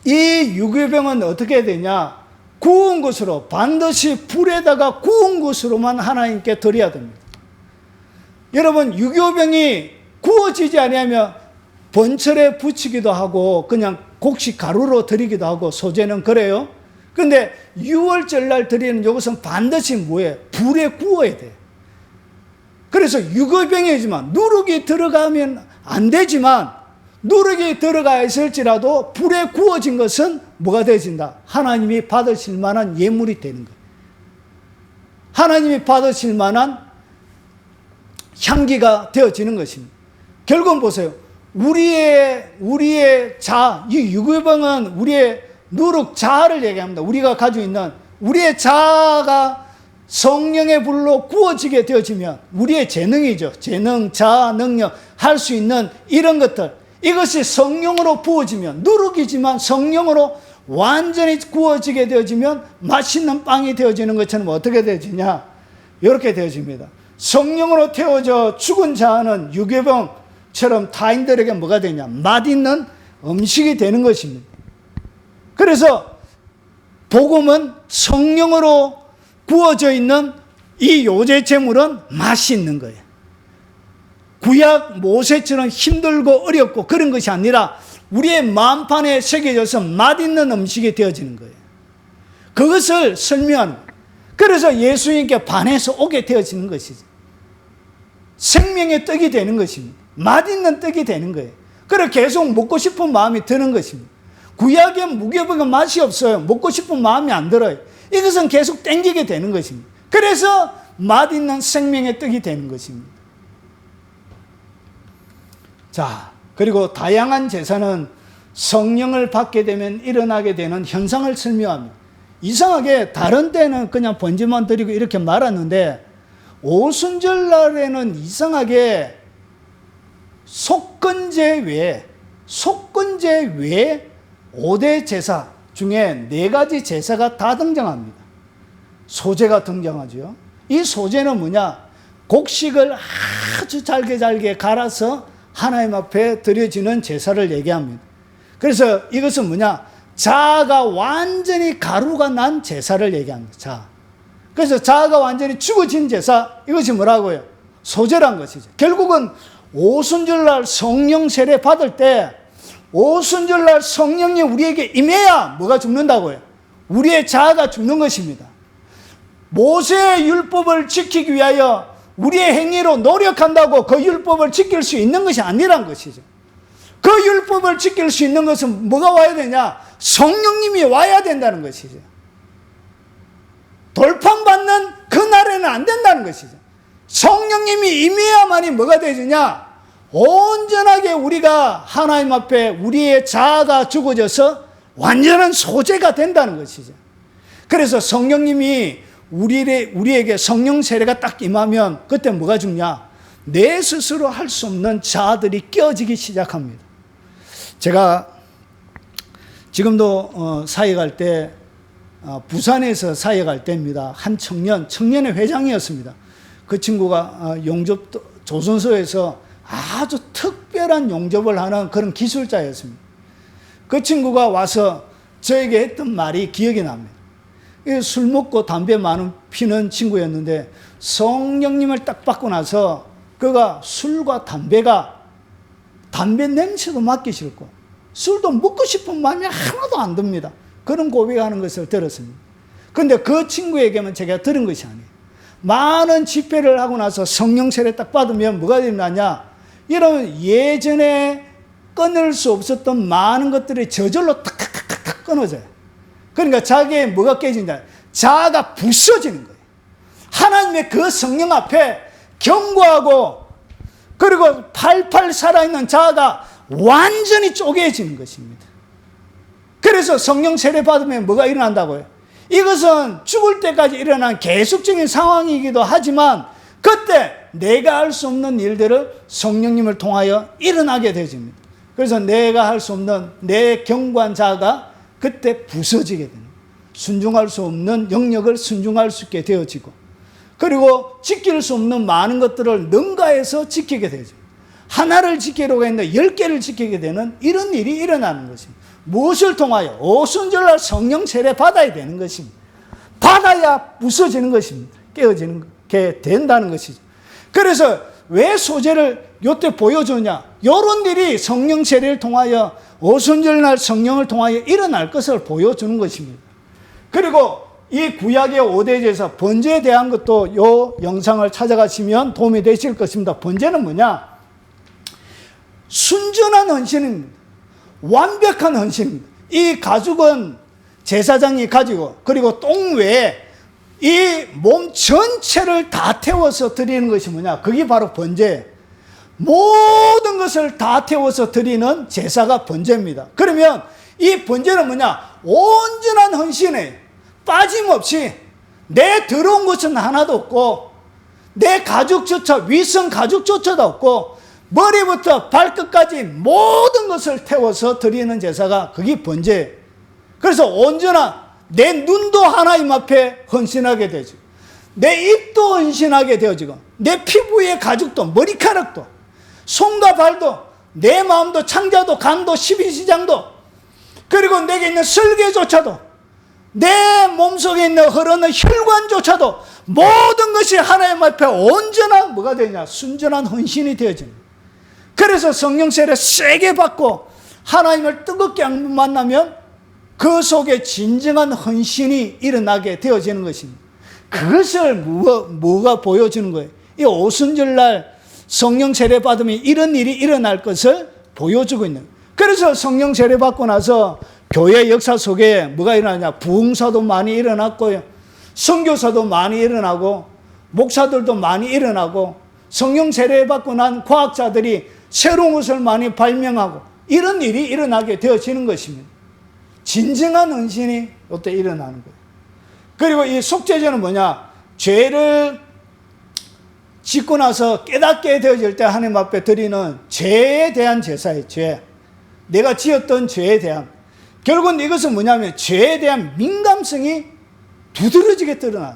Speaker 1: 이 유교병은 어떻게 되냐? 구운 것으로, 반드시 불에다가 구운 것으로만 하나님께 드려야 됩니다. 여러분, 유교병이 구워지지 아니하면 번철에 붙이기도 하고 그냥 곡식 가루로 드리기도 하고, 소재는 그래요. 근데 6월절 날 드리는 이것은 반드시 뭐예요? 불에 구워야 돼. 그래서 유급병이지만 누룩이 들어가면 안 되지만 누룩이 들어가 있을지라도 불에 구워진 것은 뭐가 되어진다? 하나님이 받으실 만한 예물이 되는 거예요. 하나님이 받으실 만한 향기가 되어지는 것입니다. 결국은 보세요. 우리의 자, 이 유급병은 우리의 누룩 자아를 얘기합니다. 우리가 가지고 있는 우리의 자아가 성령의 불로 구워지게 되어지면 우리의 재능이죠. 재능, 자아, 능력, 할 수 있는 이런 것들, 이것이 성령으로 부어지면, 누룩이지만 성령으로 완전히 구워지게 되어지면 맛있는 빵이 되어지는 것처럼 어떻게 되어지냐? 이렇게 되어집니다. 성령으로 태워져 죽은 자는 유괴병처럼 타인들에게 뭐가 되냐? 맛있는 음식이 되는 것입니다. 그래서 복음은 성령으로 구워져 있는 이 요제제물은 맛이 있는 거예요. 구약 모세처럼 힘들고 어렵고 그런 것이 아니라 우리의 마음판에 새겨져서 맛있는 음식이 되어지는 거예요. 그것을 설명하는 거예요. 그래서 예수님께 반해서 오게 되어지는 것이죠. 생명의 떡이 되는 것입니다. 맛있는 떡이 되는 거예요. 그래서 계속 먹고 싶은 마음이 드는 것입니다. 구약의 무교병은 맛이 없어요. 먹고 싶은 마음이 안 들어요. 이것은 계속 땡기게 되는 것입니다. 그래서 맛있는 생명의 떡이 되는 것입니다. 자, 그리고 다양한 제사는 성령을 받게 되면 일어나게 되는 현상을 설명합니다. 이상하게 다른 때는 그냥 번제만 드리고 이렇게 말았는데 오순절 날에는 이상하게 속건제 외에 5대 제사 중에 4가지 제사가 다 등장합니다. 소제가 등장하죠. 이 소제는 뭐냐? 곡식을 아주 잘게 갈아서 하나님 앞에 드려지는 제사를 얘기합니다. 그래서 이것은 뭐냐? 자아가 완전히 가루가 난 제사를 얘기합니다. 자아. 그래서 자아가 완전히 죽어진 제사, 이것이 뭐라고요? 소제란 것이죠. 결국은 오순절날 성령 세례 받을 때 오순절날 성령이 우리에게 임해야 뭐가 죽는다고요? 우리의 자아가 죽는 것입니다. 모세의 율법을 지키기 위하여 우리의 행위로 노력한다고 그 율법을 지킬 수 있는 것이 아니란 것이죠. 그 율법을 지킬 수 있는 것은 뭐가 와야 되냐? 성령님이 와야 된다는 것이죠. 돌판받는 그날에는 안 된다는 것이죠. 성령님이 임해야만이 뭐가 되느냐? 온전하게 우리가 하나님 앞에 우리의 자아가 죽어져서 완전한 소재가 된다는 것이죠. 그래서 성령님이 우리에게 성령 세례가 딱 임하면 그때 뭐가 죽냐? 내 스스로 할 수 없는 자아들이 깨어지기 시작합니다. 제가 지금도 사회 갈 때 부산에서 사회 갈 때입니다. 한 청년의 회장이었습니다. 그 친구가 용접 조선소에서 아주 특별한 용접을 하는 그런 기술자였습니다. 그 친구가 와서 저에게 했던 말이 기억이 납니다. 술 먹고 담배 많이 피는 친구였는데 성령님을 딱 받고 나서 그가 술과 담배 냄새도 맡기 싫고 술도 먹고 싶은 마음이 하나도 안 듭니다. 그런 고백하는 것을 들었습니다. 그런데 그 친구에게만 제가 들은 것이 아니에요. 많은 집회를 하고 나서 성령 세례 딱 받으면 뭐가 일어나냐? 이런 예전에 끊을 수 없었던 많은 것들이 저절로 탁탁탁탁 끊어져요. 그러니까 자기의 뭐가 깨진다? 자아가 부서지는 거예요. 하나님의 그 성령 앞에 견고하고 그리고 팔팔 살아있는 자아가 완전히 쪼개지는 것입니다. 그래서 성령 세례 받으면 뭐가 일어난다고요? 이것은 죽을 때까지 일어난 계속적인 상황이기도 하지만 그때 내가 할 수 없는 일들을 성령님을 통하여 일어나게 되집니다. 그래서 내가 할 수 없는 내 견고한 자아가 그때 부서지게 됩니다. 순종할 수 없는 영역을 순종할 수 있게 되어지고 그리고 지킬 수 없는 많은 것들을 능가해서 지키게 되죠. 하나를 지키려고 했는데 10개를 지키게 되는 이런 일이 일어나는 것입니다. 무엇을 통하여? 오순절날 성령 세례 받아야 되는 것입니다. 받아야 부서지는 것입니다. 깨어지는 게 된다는 것이죠. 그래서 왜 소재를 요때 보여주냐? 이런 일이 성령 세례를 통하여 오순절날 성령을 통하여 일어날 것을 보여주는 것입니다. 그리고 이 구약의 5대 제사, 번제에 대한 것도 이 영상을 찾아가시면 도움이 되실 것입니다. 번제는 뭐냐? 순전한 헌신입니다. 완벽한 헌신입니다. 이 가죽은 제사장이 가지고, 그리고 똥 외에 이 몸 전체를 다 태워서 드리는 것이 뭐냐? 그게 바로 번제예요. 모든 것을 다 태워서 드리는 제사가 번제입니다. 그러면 이 번제는 뭐냐? 온전한 헌신이에요. 빠짐없이 내 들어온 것은 하나도 없고, 내 가죽조차, 위선 가죽조차도 없고, 머리부터 발끝까지 모든 것을 태워서 드리는 제사가 그게 번제예요. 그래서 온전한 내 눈도 하나님 앞에 헌신하게 되죠. 내 입도 헌신하게 되어지고, 내 피부의 가죽도, 머리카락도, 손과 발도, 내 마음도, 창자도, 간도, 십이지장도, 그리고 내게 있는 설계조차도, 내 몸속에 있는 흐르는 혈관조차도 모든 것이 하나님 앞에 온전한 뭐가 되냐? 순전한 헌신이 되어집니다. 그래서 성령 세례 세게 받고 하나님을 뜨겁게 만나면 그 속에 진정한 헌신이 일어나게 되어지는 것입니다. 그것을 뭐가 보여주는 거예요? 이 오순절날 성령 세례 받으면 이런 일이 일어날 것을 보여주고 있는 거예요. 그래서 성령 세례 받고 나서 교회 역사 속에 뭐가 일어나냐? 부흥사도 많이 일어났고요, 선교사도 많이 일어나고, 목사들도 많이 일어나고, 성령 세례 받고 난 과학자들이 새로운 것을 많이 발명하고, 이런 일이 일어나게 되어지는 것입니다. 진정한 헌신이 이때 일어나는 거예요. 그리고 이 속죄제는 뭐냐? 죄를 짓고 나서 깨닫게 되어질 때 하나님 앞에 드리는 죄에 대한 제사예요. 죄. 내가 지었던 죄에 대한. 결국은 이것은 뭐냐면 죄에 대한 민감성이 두드러지게 드러나요.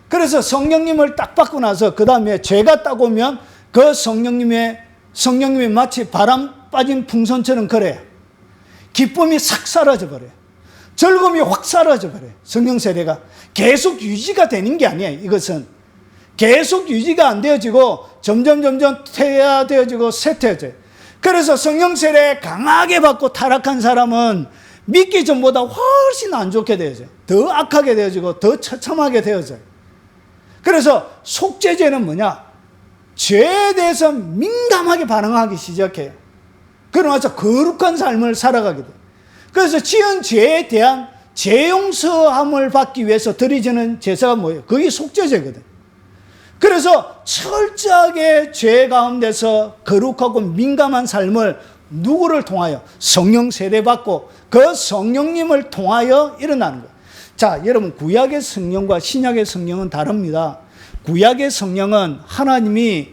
Speaker 1: 그래서 성령님을 딱 받고 나서 그 다음에 죄가 딱 오면 그 성령님이 마치 바람 빠진 풍선처럼 그래요. 기쁨이 싹 사라져버려요. 즐거움이 확 사라져버려요. 성령 세례가 계속 유지가 되는 게 아니에요. 이것은 계속 유지가 안 되어지고 점점 퇴화되어지고 쇠퇴해져요. 그래서 성령 세례 강하게 받고 타락한 사람은 믿기 전보다 훨씬 안 좋게 되어져요. 더 악하게 되어지고 더 처참하게 되어져요. 그래서 속죄제는 뭐냐? 죄에 대해서 민감하게 반응하기 시작해요. 그러면서 거룩한 삶을 살아가게 돼요. 그래서 지은 죄에 대한 죄 용서함을 받기 위해서 드리지는 제사가 뭐예요? 그게 속죄제거든. 그래서 철저하게 죄 가운데서 거룩하고 민감한 삶을 누구를 통하여? 성령 세례받고 그 성령님을 통하여 일어나는 거예요. 자, 여러분, 구약의 성령과 신약의 성령은 다릅니다. 구약의 성령은 하나님이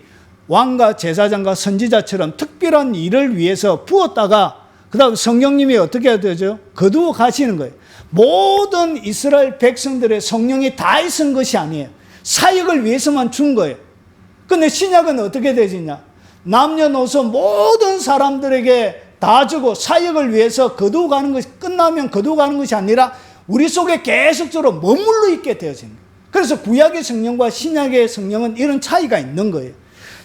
Speaker 1: 왕과 제사장과 선지자처럼 특별한 일을 위해서 부었다가 그 다음 성령님이 어떻게 해야 되죠? 거두어 가시는 거예요. 모든 이스라엘 백성들의 성령이 다 있은 것이 아니에요. 사역을 위해서만 준 거예요. 근데 신약은 어떻게 되지냐? 남녀노소 모든 사람들에게 다 주고 사역을 위해서 거두어 가는 것이, 끝나면 거두어 가는 것이 아니라 우리 속에 계속적으로 머물러 있게 되어진 거예요. 그래서 구약의 성령과 신약의 성령은 이런 차이가 있는 거예요.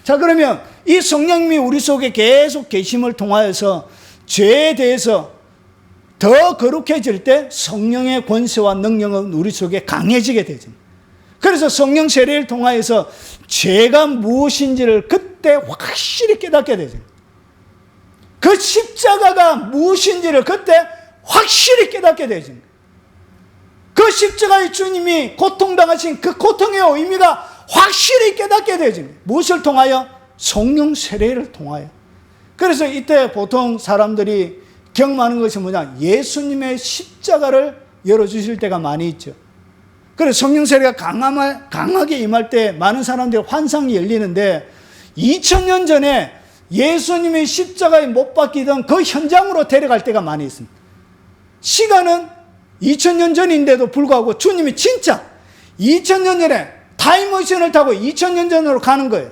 Speaker 1: 자, 그러면 이 성령님이 우리 속에 계속 계심을 통하여서 죄에 대해서 더 거룩해질 때 성령의 권세와 능력은 우리 속에 강해지게 되죠. 그래서 성령 세례를 통하여서 죄가 무엇인지를 그때 확실히 깨닫게 되죠. 그 십자가가 무엇인지를 그때 확실히 깨닫게 되죠. 그 십자가의 주님이 고통당하신 그 고통의 의미가 확실히 깨닫게 되죠. 무엇을 통하여? 성령 세례를 통하여. 그래서 이때 보통 사람들이 경험하는 것이 뭐냐? 예수님의 십자가를 열어주실 때가 많이 있죠. 그래서 성령 세례가 강하게 임할 때 많은 사람들이 환상이 열리는데 2000년 전에 예수님이 십자가에 못 박히던 그 현장으로 데려갈 때가 많이 있습니다. 시간은 2000년 전인데도 불구하고 주님이 진짜 2000년 전에 타임머신을 타고 2000년 전으로 가는 거예요.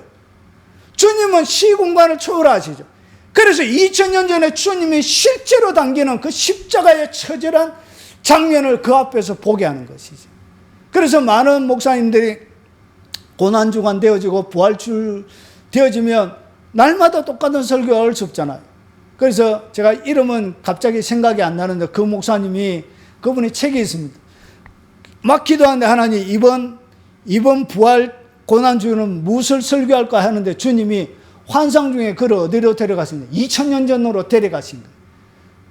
Speaker 1: 주님은 시공간을 초월하시죠. 그래서 2000년 전에 주님이 실제로 당기는 그 십자가의 처절한 장면을 그 앞에서 보게 하는 것이죠. 그래서 많은 목사님들이 고난주간 되어지고 부활주 되어지면 날마다 똑같은 설교를 할 수 없잖아요. 그래서 제가 이름은 갑자기 생각이 안 나는데 그 목사님이, 그분이 책이 있습니다. 막 기도하는데 하나님 이번 부활 고난주는 무엇을 설교할까 하는데 주님이 환상 중에 그를 어디로 데려가신 거예요? 2000년 전으로 데려가신 거예요.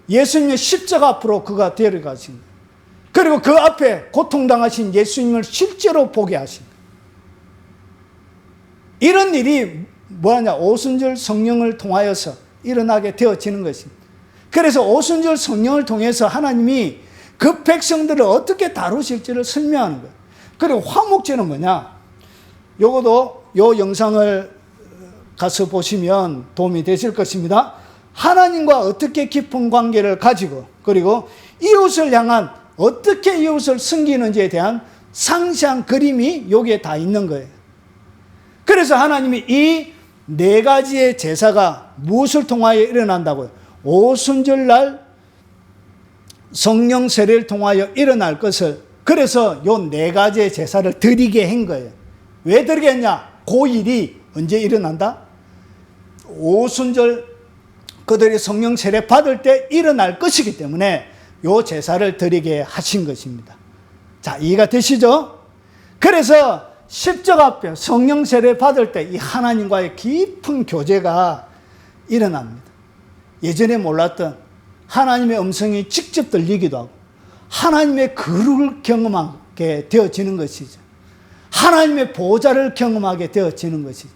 Speaker 1: 예수님의 십자가 앞으로 그가 데려가신 거예요. 그리고 그 앞에 고통당하신 예수님을 실제로 보게 하신 거예요. 이런 일이 뭐하냐? 오순절 성령을 통하여서 일어나게 되어지는 것입니다. 그래서 오순절 성령을 통해서 하나님이 그 백성들을 어떻게 다루실지를 설명하는 거예요. 그리고 화목제는 뭐냐? 요것도 요 영상을 가서 보시면 도움이 되실 것입니다. 하나님과 어떻게 깊은 관계를 가지고 그리고 이웃을 향한 어떻게 이웃을 섬기는지에 대한 상세한 그림이 여기에 다 있는 거예요. 그래서 하나님이 이 네 가지의 제사가 무엇을 통하여 일어난다고요? 오순절날 성령 세례를 통하여 일어날 것을, 그래서 요 네 가지의 제사를 드리게 한 거예요. 왜 드리게 했냐? 그 일이 언제 일어난다? 오순절 그들이 성령 세례 받을 때 일어날 것이기 때문에 요 제사를 드리게 하신 것입니다. 자, 이해가 되시죠? 그래서 십자가 앞에 성령 세례 받을 때 이 하나님과의 깊은 교제가 일어납니다. 예전에 몰랐던 하나님의 음성이 직접 들리기도 하고 하나님의 거룩을 경험하게 되어지는 것이죠. 하나님의 보좌를 경험하게 되어지는 것이죠.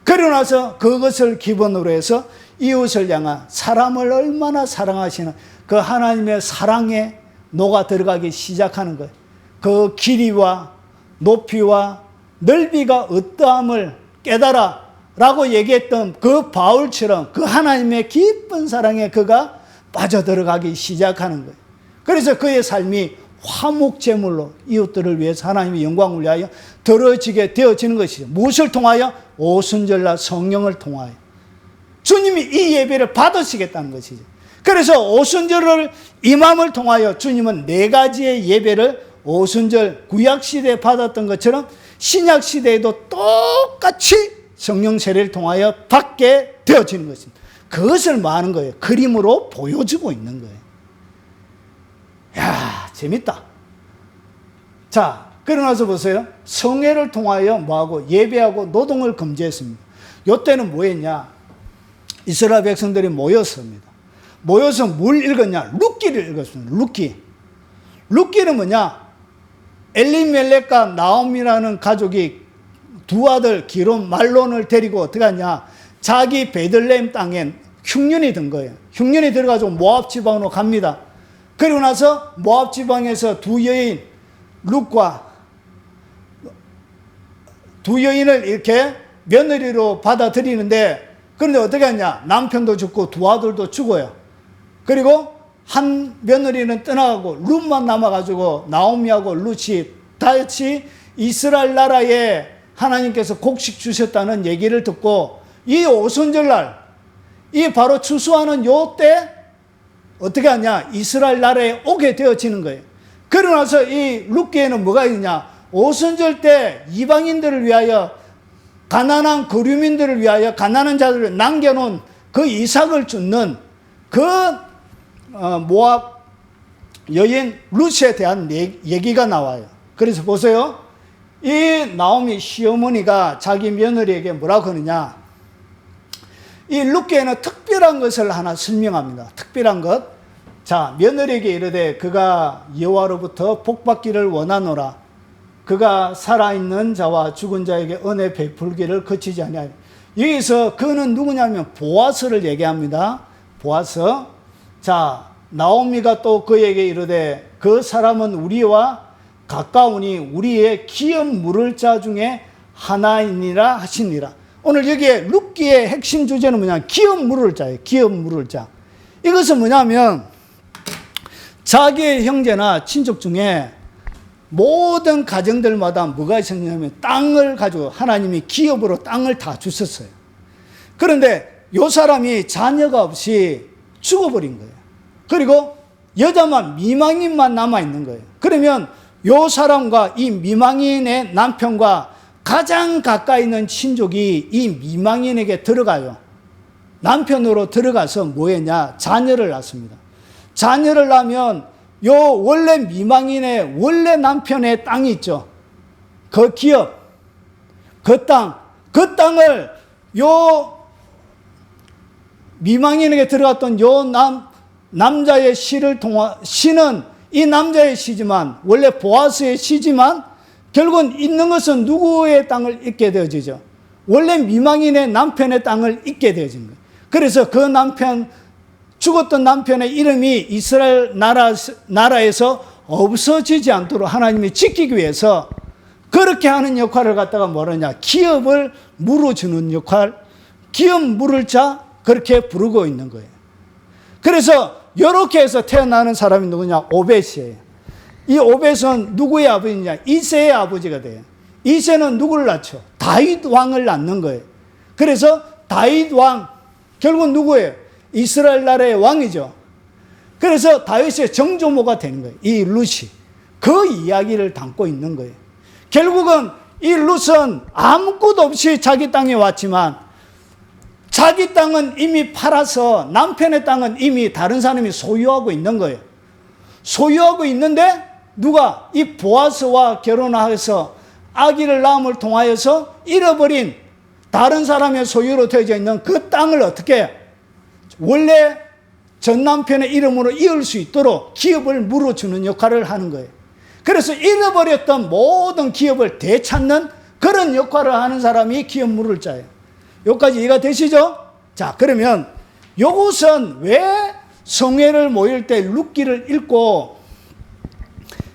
Speaker 1: 그러고 나서 그것을 기본으로 해서 이웃을 향한 사람을 얼마나 사랑하시는 그 하나님의 사랑에 녹아 들어가기 시작하는 거예요. 그 길이와 높이와 넓이가 어떠함을 깨달아 라고 얘기했던 그 바울처럼 그 하나님의 깊은 사랑에 그가 빠져들어가기 시작하는 거예요. 그래서 그의 삶이 화목제물로 이웃들을 위해서 하나님의 영광을 위하여 드러지게 되어지는 것이죠. 무엇을 통하여? 오순절날 성령을 통하여. 주님이 이 예배를 받으시겠다는 것이죠. 그래서 오순절을 임함을 통하여 주님은 네 가지의 예배를 오순절 구약시대에 받았던 것처럼 신약시대에도 똑같이 성령 세례를 통하여 받게 되어지는 것입니다. 그것을 뭐 하는 거예요? 그림으로 보여주고 있는 거예요. 야, 재밌다. 자, 그러고 나서 보세요. 성회를 통하여 뭐하고? 예배하고 노동을 금지했습니다. 이때는 뭐 했냐? 이스라엘 백성들이 모였습니다. 모여서 뭘 읽었냐? 룻기를 읽었습니다. 룻기는 뭐냐? 엘리멜렉과 나옴이라는 가족이 두 아들 기론 말론을 데리고 어떻게 하냐? 자기 베들레헴 땅에 흉년이 든 거예요. 흉년이 들어가지고 모압 지방으로 갑니다. 그리고 나서 모압 지방에서 두 여인 룻과 두 여인을 이렇게 며느리로 받아들이는데, 그런데 어떻게 하냐? 남편도 죽고 두 아들도 죽어요. 그리고 한 며느리는 떠나가고 룻만 남아가지고 나오미하고 룻이 다시 이스라엘 나라에 하나님께서 곡식 주셨다는 얘기를 듣고 이 오순절날 이 바로 추수하는 요 때 어떻게 하냐? 이스라엘 나라에 오게 되어지는 거예요. 그러고 나서 이 룻기에는 뭐가 있냐? 오순절 때 이방인들을 위하여, 가난한 거류민들을 위하여, 가난한 자들을 남겨놓은 그 이삭을 줍는 그 모압 여인 룻에 대한 얘기가 나와요. 그래서 보세요. 이 나오미 시어머니가 자기 며느리에게 뭐라고 하느냐? 이 룻기에는 특별한 것을 하나 설명합니다. 특별한 것. 자, 며느리에게 이르되 그가 여호와로부터 복받기를 원하노라. 그가 살아있는 자와 죽은 자에게 은혜 베풀기를 거치지 아니하여. 여기서 그는 누구냐면 보아스를 얘기합니다. 보아스. 자, 나오미가 또 그에게 이르되 그 사람은 우리와 가까우니 우리의 기업 물을 자 중에 하나이니라 하시니라. 오늘 여기에 룻기의 핵심 주제는 뭐냐? 기업 물을 자예요. 기업 물을 자. 이것은 뭐냐면 자기의 형제나 친족 중에 모든 가정들마다 뭐가 있었냐면 땅을 가지고 하나님이 기업으로 땅을 다 주셨어요. 그런데 이 사람이 자녀가 없이 죽어버린 거예요. 그리고 여자만 미망인만 남아있는 거예요. 그러면 이 사람과 이 미망인의 남편과 가장 가까이 있는 친족이 이 미망인에게 들어가요. 남편으로 들어가서 뭐 했냐? 자녀를 낳습니다. 자녀를 낳으면 요 원래 미망인의 원래 남편의 땅이 있죠. 그 기업, 그 땅을 요 미망인에게 들어갔던 요 남자의 시는 이 남자의 시지만, 원래 보아스의 시지만, 결국은 있는 것은 누구의 땅을 잇게 되어지죠? 원래 미망인의 남편의 땅을 잇게 되어진 거예요. 그래서 그 죽었던 남편의 이름이 이스라엘 나라에서 없어지지 않도록 하나님이 지키기 위해서 그렇게 하는 역할을 갖다가 뭐라냐? 기업을 물어주는 역할, 기업 물을 자, 그렇게 부르고 있는 거예요. 그래서 이렇게 해서 태어나는 사람이 누구냐? 오벳이에요. 이 오벳은 누구의 아버지냐? 이새의 아버지가 돼요. 이새는 누구를 낳죠? 다윗 왕을 낳는 거예요. 그래서 다윗 왕, 결국은 누구예요? 이스라엘 나라의 왕이죠. 그래서 다윗의 정조모가 되는 거예요. 이 룻이. 그 이야기를 담고 있는 거예요. 결국은 이 룻은 아무것도 없이 자기 땅에 왔지만, 자기 땅은 이미 팔아서 남편의 땅은 이미 다른 사람이 소유하고 있는 거예요. 소유하고 있는데 누가 이 보아스와 결혼해서 아기를 낳음을 통하여서 잃어버린 다른 사람의 소유로 되어져 있는 그 땅을 어떻게 원래 전 남편의 이름으로 이을 수 있도록 기업을 물어주는 역할을 하는 거예요. 그래서 잃어버렸던 모든 기업을 되찾는 그런 역할을 하는 사람이 기업 물을 자예요. 여기까지 이해가 되시죠? 자, 그러면 이것은 왜 성회를 모일 때 룻기를 읽고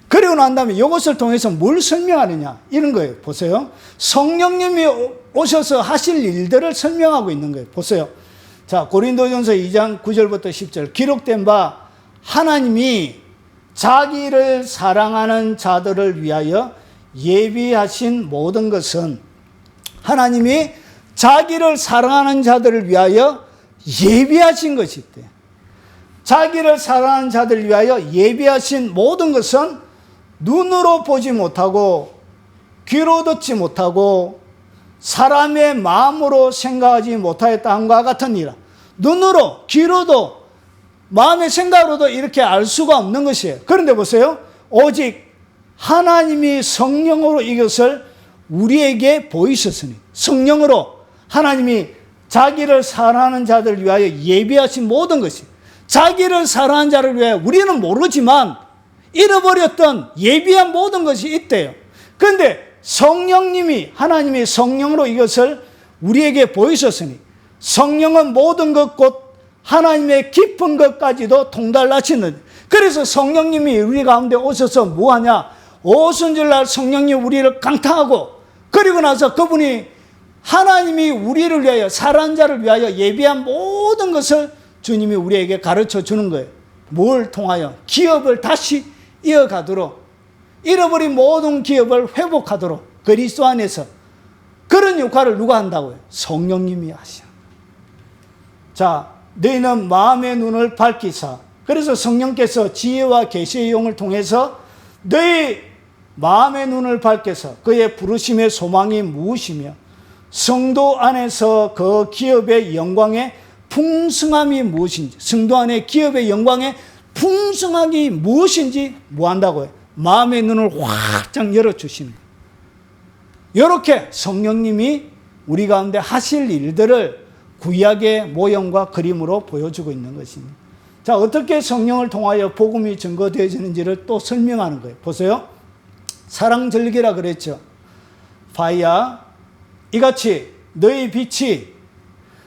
Speaker 1: 그리고 난 다음에 이것을 통해서 뭘 설명하느냐 이런 거예요. 보세요. 성령님이 오셔서 하실 일들을 설명하고 있는 거예요. 보세요. 자, 고린도전서 2장 9절부터 10절 기록된 바 하나님이 자기를 사랑하는 자들을 위하여 예비하신 모든 것은, 하나님이 자기를 사랑하는 자들을 위하여 예비하신 것이 있대. 자기를 사랑하는 자들을 위하여 예비하신 모든 것은 눈으로 보지 못하고 귀로 듣지 못하고 사람의 마음으로 생각하지 못하였다 함과 같은 이라. 눈으로, 귀로도, 마음의 생각으로도 이렇게 알 수가 없는 것이에요. 그런데 보세요. 오직 하나님이 성령으로 이것을 우리에게 보이셨으니, 성령으로 하나님이 자기를 사랑하는 자들을 위하여 예비하신 모든 것이, 자기를 사랑하는 자를 위하여 우리는 모르지만 잃어버렸던 예비한 모든 것이 있대요. 그런데 성령님이, 하나님이 성령으로 이것을 우리에게 보이셨으니, 성령은 모든 것 곧 하나님의 깊은 것까지도 통달하시는, 그래서 성령님이 우리 가운데 오셔서 뭐하냐? 오순절날 성령님 우리를 강타하고, 그리고 나서 그분이 하나님이 우리를 위하여, 사랑하는 자를 위하여 예비한 모든 것을 주님이 우리에게 가르쳐 주는 거예요. 뭘 통하여? 기업을 다시 이어가도록, 잃어버린 모든 기업을 회복하도록 그리스도 안에서. 그런 역할을 누가 한다고요? 성령님이 하시는. 자, 너희는 마음의 눈을 밝히사. 그래서 성령께서 지혜와 계시의 영을 통해서 너희 마음의 눈을 밝혀서 그의 부르심의 소망이 무엇이며 성도 안에서 그 기업의 영광의 풍성함이 무엇인지, 성도 안에 기업의 영광의 풍성함이 무엇인지 뭐 한다고요? 마음의 눈을 확장 열어주시는 거예요. 이렇게 성령님이 우리 가운데 하실 일들을 구약의 모형과 그림으로 보여주고 있는 것입니다. 자, 어떻게 성령을 통하여 복음이 증거되어지는지를 또 설명하는 거예요. 보세요. 사랑절기라 그랬죠. 바야, 이같이 너희 빛이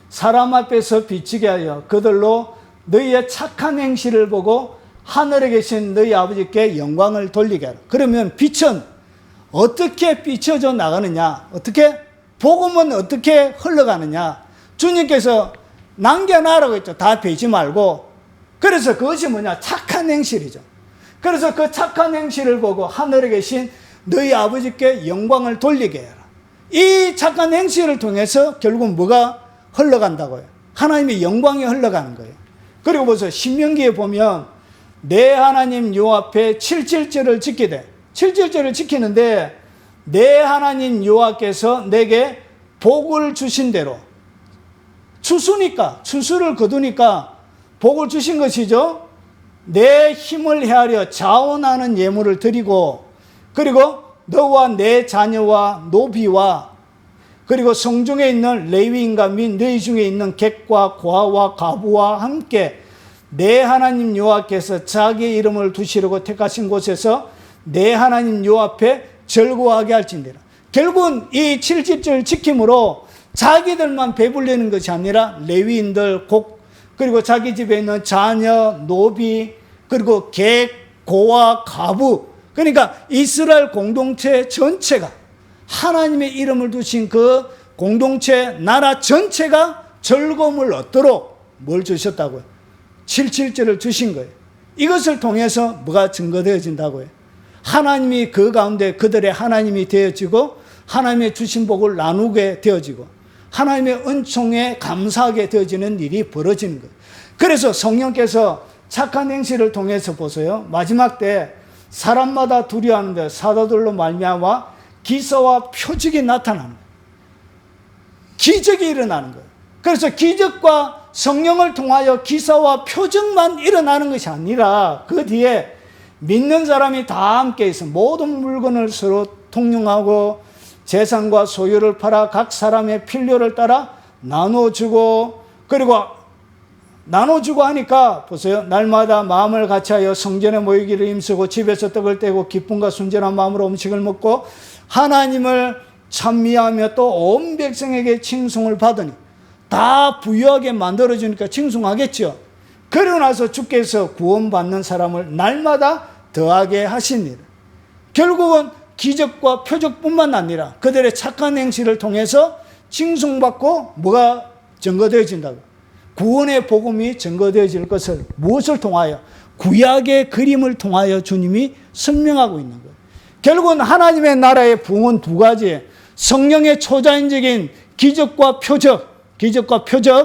Speaker 1: 사람 앞에서 비치게 하여 그들로 너희의 착한 행실을 보고 하늘에 계신 너희 아버지께 영광을 돌리게 하라. 그러면 빛은 어떻게 비춰져 나가느냐? 어떻게? 복음은 어떻게 흘러가느냐? 주님께서 남겨놔라고 했죠. 다 베지 말고. 그래서 그것이 뭐냐? 착한 행실이죠. 그래서 그 착한 행실을 보고 하늘에 계신 너희 아버지께 영광을 돌리게 해라. 이 착한 행실을 통해서 결국 뭐가 흘러간다고요? 하나님의 영광이 흘러가는 거예요. 그리고 보세요. 신명기에 보면 내 하나님 여호와 앞에 7.7절을 지키게 돼. 7.7절을 지키는데 내 하나님 여호와께서 내게 복을 주신 대로, 추수니까, 추수를 거두니까 복을 주신 것이죠. 내 힘을 헤아려 자원하는 예물을 드리고, 그리고 너와 내 자녀와 노비와 그리고 성중에 있는 레위인과 및 너희 중에 있는 객과 고아와 과부와 함께 내 하나님 여호와께서 자기의 이름을 두시려고 택하신 곳에서 내 하나님 여호와 앞에 즐거워하게 할지니라. 결국은 이 7집절을 지킴으로 자기들만 배불리는 것이 아니라 레위인들, 그리고 자기 집에 있는 자녀, 노비, 그리고 객, 고아, 과부, 그러니까 이스라엘 공동체 전체가, 하나님의 이름을 두신 그 공동체 나라 전체가 즐거움을 얻도록 뭘 주셨다고요? 7.7절을 주신 거예요. 이것을 통해서 뭐가 증거되어진다고요? 하나님이 그 가운데 그들의 하나님이 되어지고 하나님의 주신 복을 나누게 되어지고 하나님의 은총에 감사하게 되어지는 일이 벌어지는 거예요. 그래서 성령께서 착한 행실을 통해서 보세요. 마지막 때 사람마다 두려워하는데 사도들로 말미암아 기사와 표적이 나타나는 거예요. 기적이 일어나는 거예요. 그래서 기적과 성령을 통하여 기사와 표적만 일어나는 것이 아니라 그 뒤에 믿는 사람이 다 함께 있어 모든 물건을 서로 통용하고 재산과 소유를 팔아 각 사람의 필요를 따라 나눠주고, 그리고 나눠주고 하니까 보세요. 날마다 마음을 같이하여 성전에 모이기를 힘쓰고 집에서 떡을 떼고 기쁨과 순전한 마음으로 음식을 먹고 하나님을 찬미하며 또 온 백성에게 칭송을 받으니, 다 부유하게 만들어주니까 칭송하겠죠. 그러고 나서 주께서 구원받는 사람을 날마다 더하게 하시니라. 결국은 기적과 표적뿐만 아니라 그들의 착한 행실을 통해서 칭송받고 뭐가 증거되어진다고? 구원의 복음이 증거되어질 것을 무엇을 통하여? 구약의 그림을 통하여 주님이 설명하고 있는 거예요. 결국은 하나님의 나라의 부흥은 두 가지, 성령의 초자연적인 기적과 표적,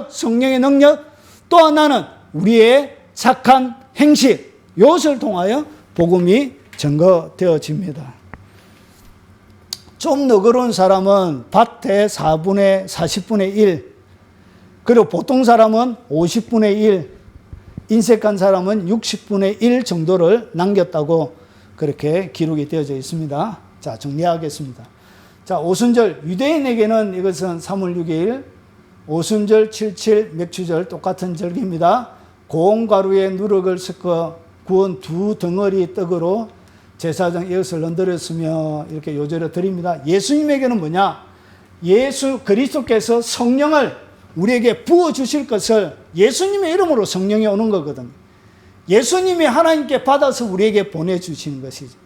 Speaker 1: 성령의 능력, 또 하나는 우리의 착한 행실, 이것을 통하여 복음이 증거되어집니다. 좀 너그러운 사람은 밭의 40분의 1, 그리고 보통 사람은 50분의 1, 인색한 사람은 60분의 1 정도를 남겼다고 그렇게 기록이 되어져 있습니다. 자, 정리하겠습니다. 자, 오순절, 유대인에게는 이것은 3월 6일, 오순절, 77, 맥주절 똑같은 절기입니다. 고운 가루에 누룩을 섞어 구운 두 덩어리 떡으로 제사장 이것을 얹어렸으며 이렇게 요절을 드립니다. 예수님에게는 뭐냐? 예수 그리스도께서 성령을 우리에게 부어주실 것을, 예수님의 이름으로 성령이 오는 거거든요. 예수님이 하나님께 받아서 우리에게 보내주시는 것이죠.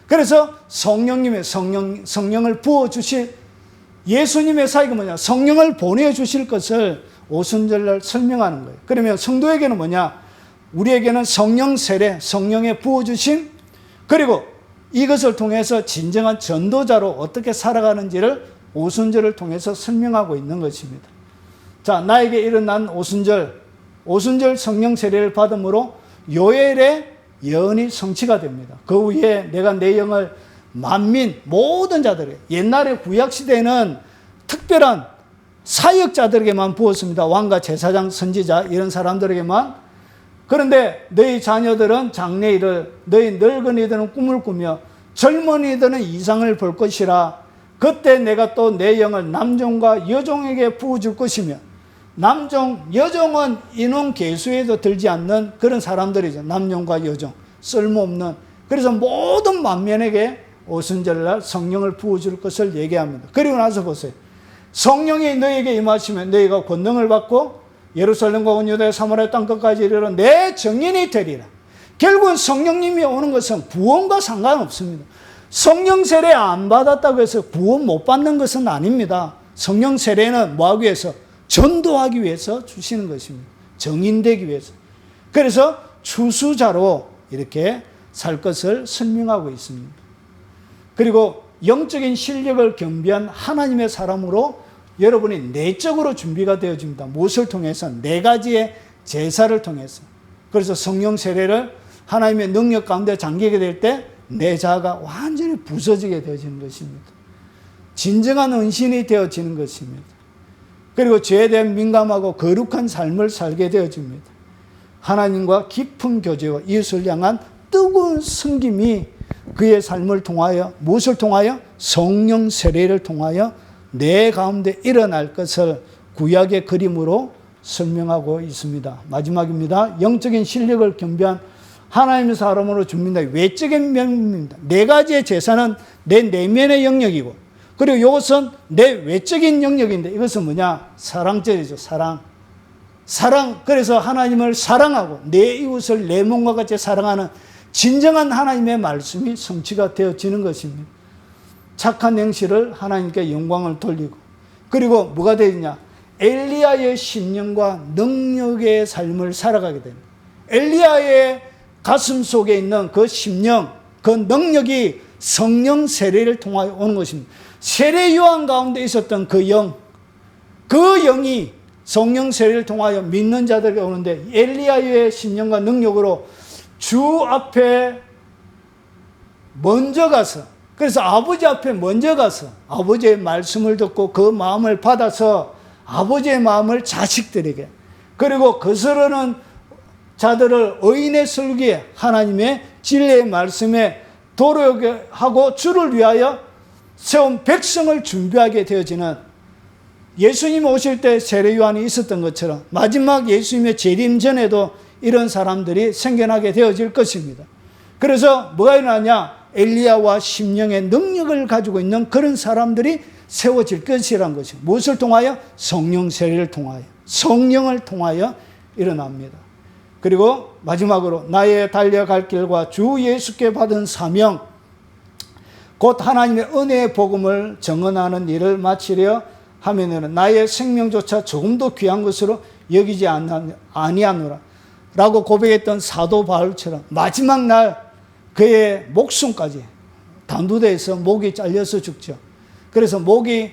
Speaker 1: 그래서 성령을 부어주실 예수님의 사역은 뭐냐? 성령을 보내주실 것을 오순절날 설명하는 거예요. 그러면 성도에게는 뭐냐? 우리에게는 성령 세례, 성령의 부어주심, 그리고 이것을 통해서 진정한 전도자로 어떻게 살아가는지를 오순절을 통해서 설명하고 있는 것입니다. 자, 나에게 일어난 오순절 성령 세례를 받음으로 요엘의 예언이 성취가 됩니다. 그 후에 내가 내 영을 만민 모든 자들에게, 옛날에 구약시대에는 특별한 사역자들에게만 부었습니다. 왕과 제사장, 선지자 이런 사람들에게만. 그런데 너희 자녀들은 장래일을, 너희 늙은이들은 꿈을 꾸며 젊은이들은 이상을 볼 것이라. 그때 내가 또 내 영을 남종과 여종에게 부어줄 것이며, 남종, 여종은 인원 계수에도 들지 않는 그런 사람들이죠. 남종과 여종, 쓸모없는. 그래서 모든 만면에게 오순절날 성령을 부어줄 것을 얘기합니다. 그리고 나서 보세요. 성령이 너에게 임하시면 너희가 권능을 받고 예루살렘과 온 유다의 사마리아 땅끝까지 이르러 내 증인이 되리라. 결국은 성령님이 오는 것은 구원과 상관없습니다. 성령 세례 안 받았다고 해서 구원 못 받는 것은 아닙니다. 성령 세례는 뭐하기 위해서? 전도하기 위해서 주시는 것입니다. 정인되기 위해서. 그래서 추수자로 이렇게 살 것을 설명하고 있습니다. 그리고 영적인 실력을 겸비한 하나님의 사람으로 여러분이 내적으로 준비가 되어집니다. 무엇을 통해서? 네 가지의 제사를 통해서. 그래서 성령 세례를 하나님의 능력 가운데 잠기게 될 때 내 자아가 완전히 부서지게 되어지는 것입니다. 진정한 은신이 되어지는 것입니다. 그리고 죄에 대한 민감하고 거룩한 삶을 살게 되어집니다. 하나님과 깊은 교제와 이웃을 향한 뜨거운 섬김이 그의 삶을 통하여 무엇을 통하여? 성령 세례를 통하여 내 가운데 일어날 것을 구약의 그림으로 설명하고 있습니다. 마지막입니다. 영적인 실력을 겸비한 하나님의 사람으로 줍니다. 외적인 면입니다. 네 가지의 제사는 내 내면의 영역이고, 그리고 이것은 내 외적인 영역인데, 이것은 뭐냐? 사랑절이죠. 사랑. 그래서 하나님을 사랑하고 내 이웃을 내 몸과 같이 사랑하는 진정한 하나님의 말씀이 성취가 되어지는 것입니다. 착한 행실을 하나님께 영광을 돌리고, 그리고 뭐가 되느냐? 엘리야의 심령과 능력의 삶을 살아가게 됩니다. 엘리야의 가슴 속에 있는 그 심령, 그 능력이 성령 세례를 통하여 오는 것입니다. 세례 요한 가운데 있었던 그 영이 성령 세례를 통하여 믿는 자들에게 오는데, 엘리야의 심령과 능력으로 주 앞에 먼저 가서, 그래서 아버지 앞에 먼저 가서 아버지의 말씀을 듣고 그 마음을 받아서 아버지의 마음을 자식들에게, 그리고 거스르는 자들을 의인의 설교에 하나님의 진리의 말씀에 도로게 하고 주를 위하여 세운 백성을 준비하게 되어지는, 예수님 오실 때 세례 요한이 있었던 것처럼 마지막 예수님의 재림 전에도 이런 사람들이 생겨나게 되어질 것입니다. 그래서 뭐가 일어나냐? 엘리야와 심령의 능력을 가지고 있는 그런 사람들이 세워질 것이라는 것이죠. 무엇을 통하여? 성령 세례를 통하여, 성령을 통하여 일어납니다. 그리고 마지막으로 나의 달려갈 길과 주 예수께 받은 사명, 곧 하나님의 은혜의 복음을 증언하는 일을 마치려 하면은 나의 생명조차 조금도 귀한 것으로 여기지 아니하노라 라고 고백했던 사도 바울처럼 마지막 날 그의 목숨까지 단두대에서 목이 잘려서 죽죠. 그래서 목이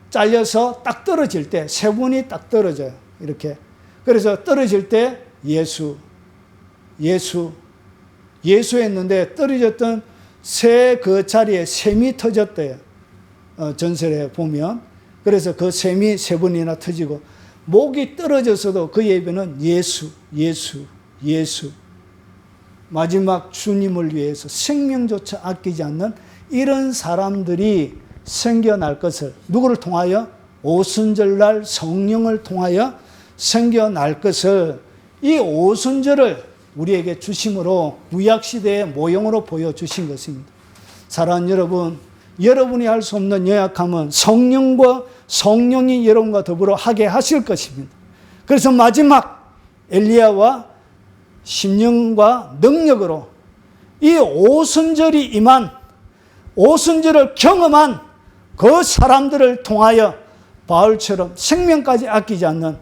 Speaker 1: 잘려서 딱 떨어질 때 세 분이 딱 떨어져요. 이렇게. 그래서 떨어질 때 예수 했는데 떨어졌던 새 그 자리에 샘이 터졌대요. 전설에 보면. 그래서 그 샘이 세 번이나 터지고, 목이 떨어져서도 그 예배는 예수. 마지막 주님을 위해서 생명조차 아끼지 않는 이런 사람들이 생겨날 것을, 누구를 통하여? 오순절날 성령을 통하여 생겨날 것을, 이 오순절을 우리에게 주심으로 구약시대의 모형으로 보여주신 것입니다. 사랑하는 여러분, 여러분이 할 수 없는 연약함은 성령이 여러분과 더불어 하게 하실 것입니다. 그래서 마지막 엘리야와 심령과 능력으로 이 오순절이 임한, 오순절을 경험한 그 사람들을 통하여 바울처럼 생명까지 아끼지 않는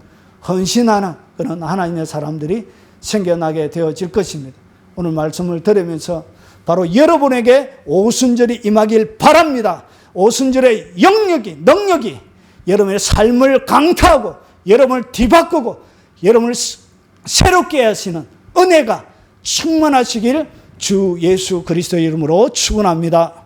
Speaker 1: 헌신하는 그런 하나님의 사람들이 생겨나게 되어질 것입니다. 오늘 말씀을 들으면서 바로 여러분에게 오순절이 임하길 바랍니다. 오순절의 능력이 여러분의 삶을 강타하고 여러분을 뒤바꾸고 여러분을 새롭게 하시는 은혜가 충만하시길 주 예수 그리스도의 이름으로 축원합니다.